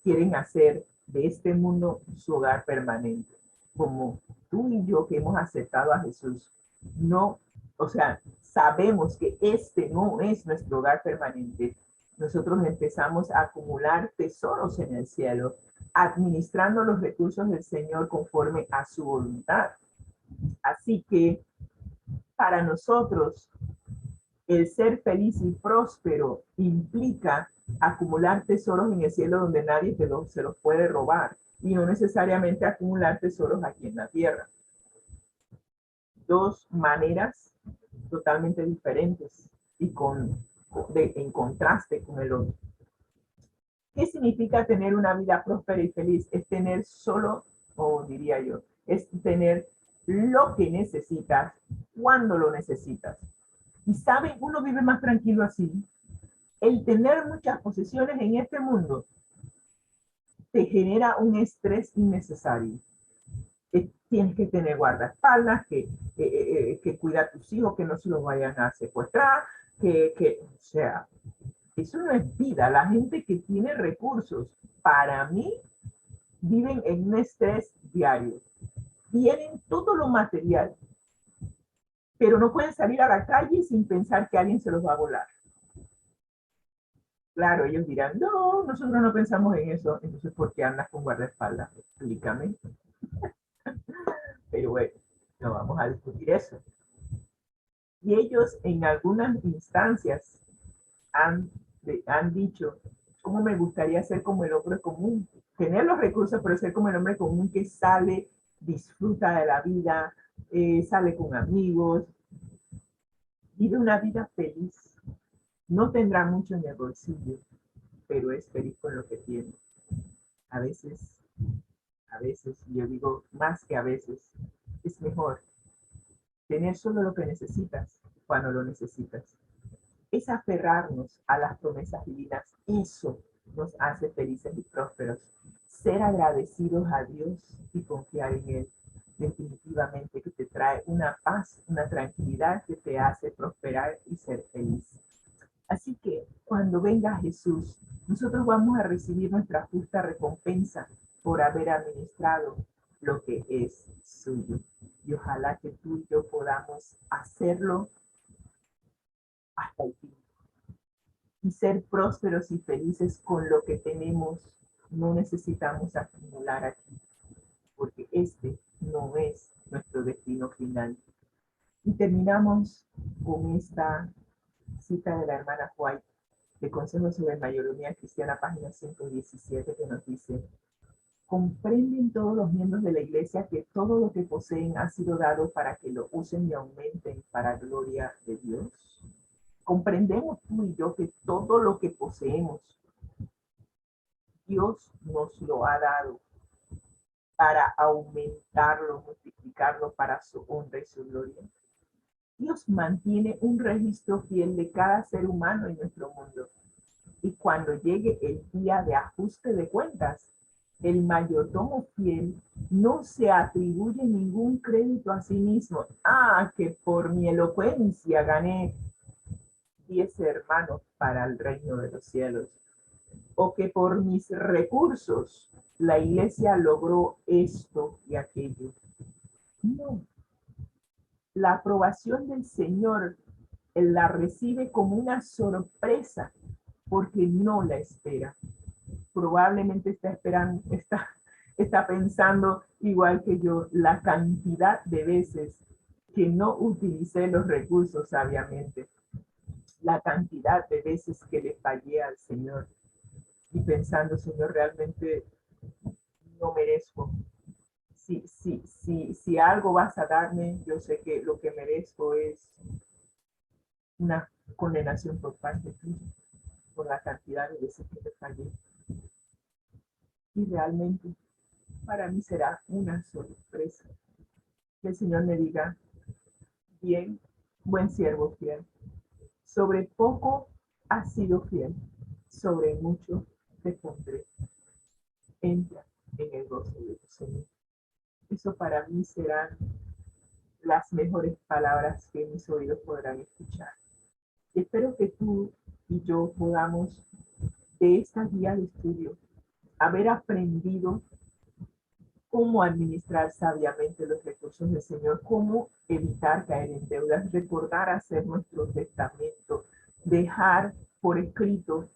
quieren hacer de este mundo su hogar permanente. Como tú y yo que hemos aceptado a Jesús, no, o sea, sabemos que este no es nuestro hogar permanente. Nosotros empezamos a acumular tesoros en el cielo, administrando los recursos del Señor conforme a su voluntad. Así que para nosotros, el ser feliz y próspero implica acumular tesoros en el cielo donde nadie se los puede robar, y no necesariamente acumular tesoros aquí en la tierra. Dos maneras totalmente diferentes y en contraste con el otro. ¿Qué significa tener una vida próspera y feliz? Es tener solo, o diría yo, es tener lo que necesitas cuando lo necesitas. Y saben, uno vive más tranquilo así. El tener muchas posesiones en este mundo te genera un estrés innecesario. Tienes que tener guardaespaldas, que cuida a tus hijos, que no se los vayan a secuestrar, o sea, eso no es vida. La gente que tiene recursos, para mí, viven en un estrés diario. Tienen todo lo material, pero no pueden salir a la calle sin pensar que alguien se los va a volar. Claro, ellos dirán, no, nosotros no pensamos en eso. Entonces, ¿por qué andas con guardaespaldas? Explícame. Pero bueno, no vamos a discutir eso. Y ellos en algunas instancias han han dicho, ¿cómo me gustaría ser como el hombre común? Tener los recursos, pero ser como el hombre común que sale, disfruta de la vida, sale con amigos, vive una vida feliz. No tendrá mucho en el bolsillo, pero es feliz con lo que tiene. A veces, yo digo más que a veces, es mejor tener solo lo que necesitas cuando lo necesitas. Es aferrarnos a las promesas divinas. Eso nos hace felices y prósperos. Ser agradecidos a Dios y confiar en Él. Definitivamente que te trae una paz, una tranquilidad que te hace prosperar y ser feliz. Así que cuando venga Jesús, nosotros vamos a recibir nuestra justa recompensa por haber administrado lo que es suyo. Y ojalá que tú y yo podamos hacerlo hasta el fin. Y ser prósperos y felices con lo que tenemos. No necesitamos acumular aquí, porque este no es nuestro destino final. Y terminamos con esta cita de la hermana White, de Consejos sobre Mayordomía Cristiana, página 117, que nos dice: ¿comprenden todos los miembros de la iglesia que todo lo que poseen ha sido dado para que lo usen y aumenten para gloria de Dios? ¿Comprendemos tú y yo que todo lo que poseemos, Dios nos lo ha dado para aumentarlo, multiplicarlo para su honra y su gloria? Dios mantiene un registro fiel de cada ser humano en nuestro mundo. Y cuando llegue el día de ajuste de cuentas, el mayordomo fiel no se atribuye ningún crédito a sí mismo. Que por mi elocuencia gané 10 hermanos para el reino de los cielos. O que por mis recursos la iglesia logró esto y aquello. No. La aprobación del Señor Él la recibe como una sorpresa porque no la espera. Probablemente está pensando igual que yo la cantidad de veces que no utilicé los recursos sabiamente, la cantidad de veces que le fallé al Señor y pensando, Señor, realmente no merezco. Si algo vas a darme, yo sé que lo que merezco es una condenación por parte tuya, por la cantidad de veces que te fallé. Y realmente para mí será una sorpresa que el Señor me diga: bien, buen siervo fiel, sobre poco has sido fiel, sobre mucho te pondré. Entra en el gozo de tu Señor. Eso para mí serán las mejores palabras que mis oídos podrán escuchar. Y espero que tú y yo podamos de esta guía de estudio haber aprendido cómo administrar sabiamente los recursos del Señor, cómo evitar caer en deudas, recordar hacer nuestro testamento, dejar por escrito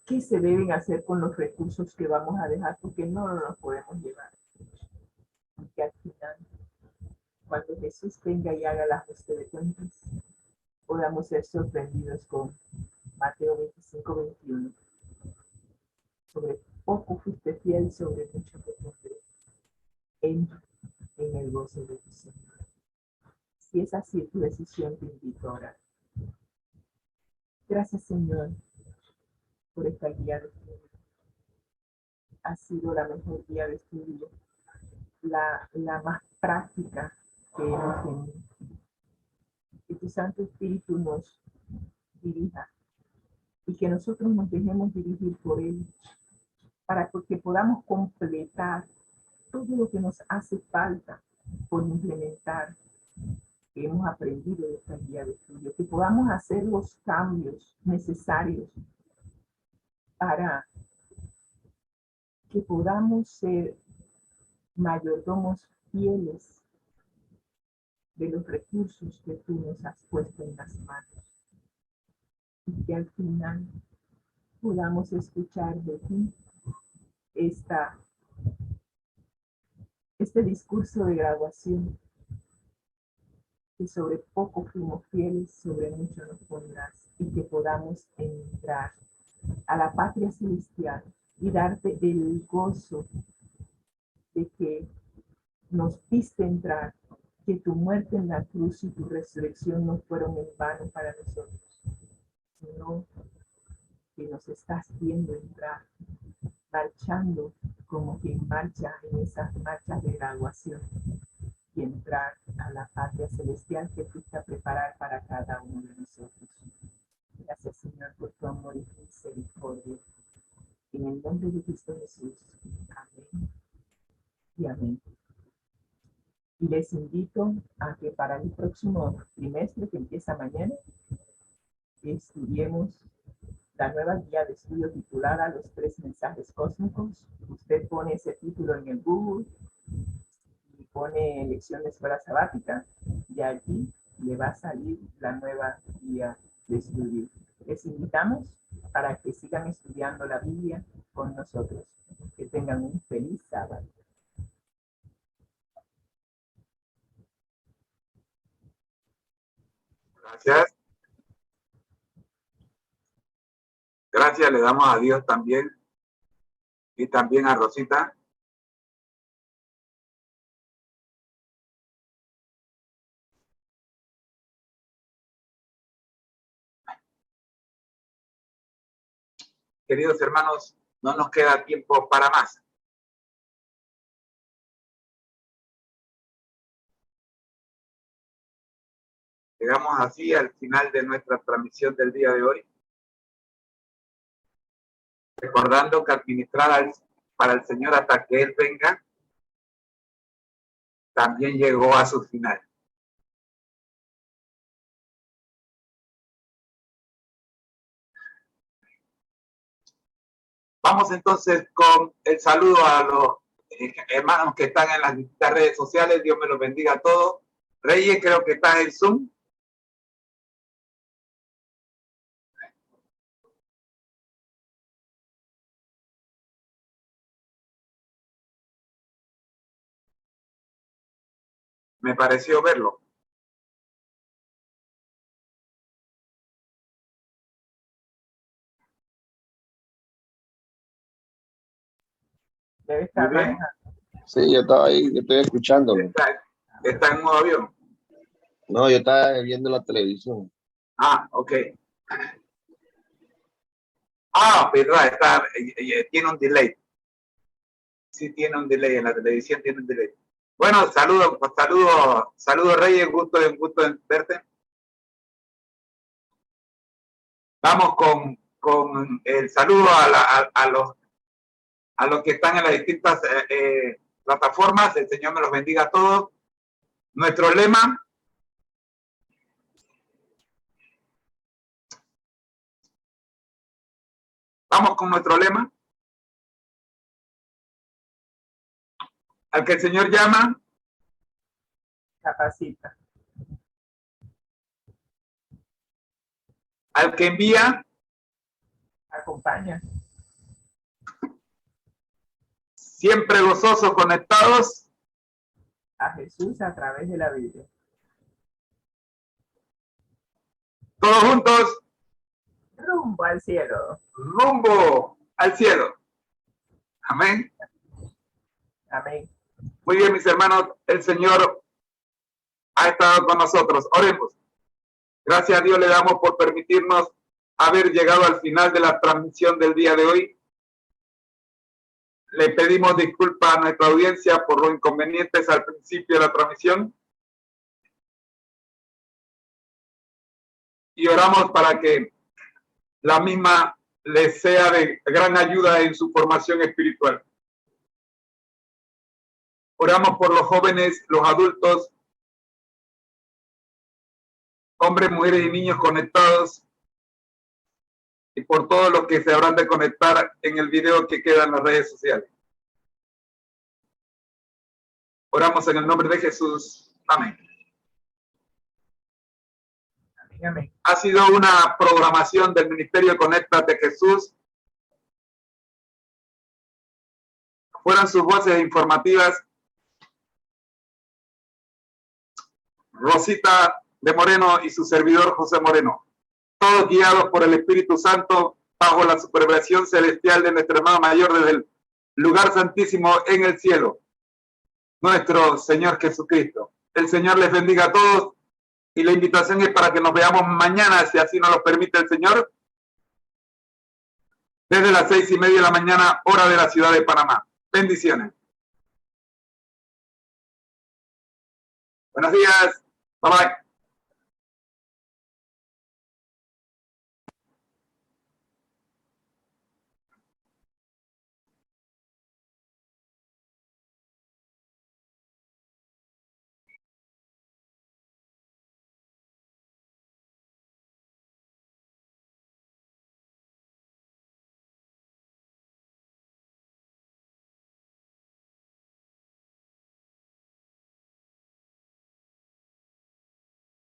qué se deben hacer con los recursos que vamos a dejar, porque no nos podemos llevar. Y que al final, cuando Jesús venga y haga el ajuste de cuentas, podamos ser sorprendidos con Mateo 25:21. Sobre poco fuiste fiel, sobre mucho te pondré. Entra en el gozo de tu Señor. Si es así tu decisión, te invito a orar. Gracias, Señor, por esta guía de estudio. Ha sido la mejor guía de estudio, la más práctica que hemos tenido. Que tu Santo Espíritu nos dirija y que nosotros nos dejemos dirigir por Él para que podamos completar todo lo que nos hace falta por implementar que hemos aprendido de esta guía de estudio, que podamos hacer los cambios necesarios para que podamos ser mayordomos fieles de los recursos que tú nos has puesto en las manos y que al final podamos escuchar de ti este discurso de graduación, que sobre poco fuimos fieles, sobre mucho nos pondrás, y que podamos entrar a la patria celestial y darte el gozo de que nos viste entrar, que tu muerte en la cruz y tu resurrección no fueron en vano para nosotros, sino que nos estás viendo entrar, marchando como quien marcha en esas marchas de graduación y entrar a la patria celestial que fuiste a preparar para cada uno de nosotros. Gracias, Señor, por tu amor y misericordia. En el nombre de Cristo Jesús. Amén y amén. Y les invito a que para el próximo trimestre, que empieza mañana, estudiemos la nueva guía de estudio titulada Los Tres Mensajes Cósmicos. Usted pone ese título en el Google y pone lección de escuela sabática, y allí le va a salir la nueva guía de estudio. Les invitamos para que sigan estudiando la Biblia con nosotros. Que tengan un feliz sábado. Gracias. Gracias le damos a Dios también y también a Rosita. Queridos hermanos, no nos queda tiempo para más. Llegamos así al final de nuestra transmisión del día de hoy. Recordando que administrar para el Señor hasta que Él venga también llegó a su final. Vamos entonces con el saludo a los hermanos que están en las distintas redes sociales. Dios me los bendiga a todos. Reyes, creo que está en Zoom. Me pareció verlo. Debe estar bien. Sí, yo estaba ahí, yo estoy escuchándolo. ¿Está en modo avión? No, yo estaba viendo la televisión. Ah, ok. Ah, verdad, tiene un delay. Sí, tiene un delay, en la televisión tiene un delay. Bueno, saludos Reyes, gusto en verte. Vamos con el saludo a los que están en las distintas plataformas. El Señor me los bendiga a todos. Nuestro lema: vamos con nuestro lema. Al que el Señor llama, capacita. Al que envía, acompaña. Siempre gozosos, conectados a Jesús a través de la Biblia. Todos juntos. Rumbo al cielo. Rumbo al cielo. Amén. Amén. Muy bien, mis hermanos, el Señor ha estado con nosotros. Oremos. Gracias a Dios le damos por permitirnos haber llegado al final de la transmisión del día de hoy. Le pedimos disculpas a nuestra audiencia por los inconvenientes al principio de la transmisión. Y oramos para que la misma les sea de gran ayuda en su formación espiritual. Oramos por los jóvenes, los adultos, hombres, mujeres y niños conectados, y por todos los que se habrán de conectar en el video que queda en las redes sociales. Oramos en el nombre de Jesús. Amén. Amén, amén. Ha sido una programación del Ministerio Conéctate Jesús. Fueron sus voces informativas Rosita de Moreno y su servidor José Moreno, todos guiados por el Espíritu Santo bajo la supervisión celestial de nuestro hermano mayor desde el lugar santísimo en el cielo, nuestro Señor Jesucristo. El Señor les bendiga a todos y la invitación es para que nos veamos mañana, si así nos lo permite el Señor, desde las 6:30 de la mañana, hora de la ciudad de Panamá. Bendiciones. Buenos días. Bye bye.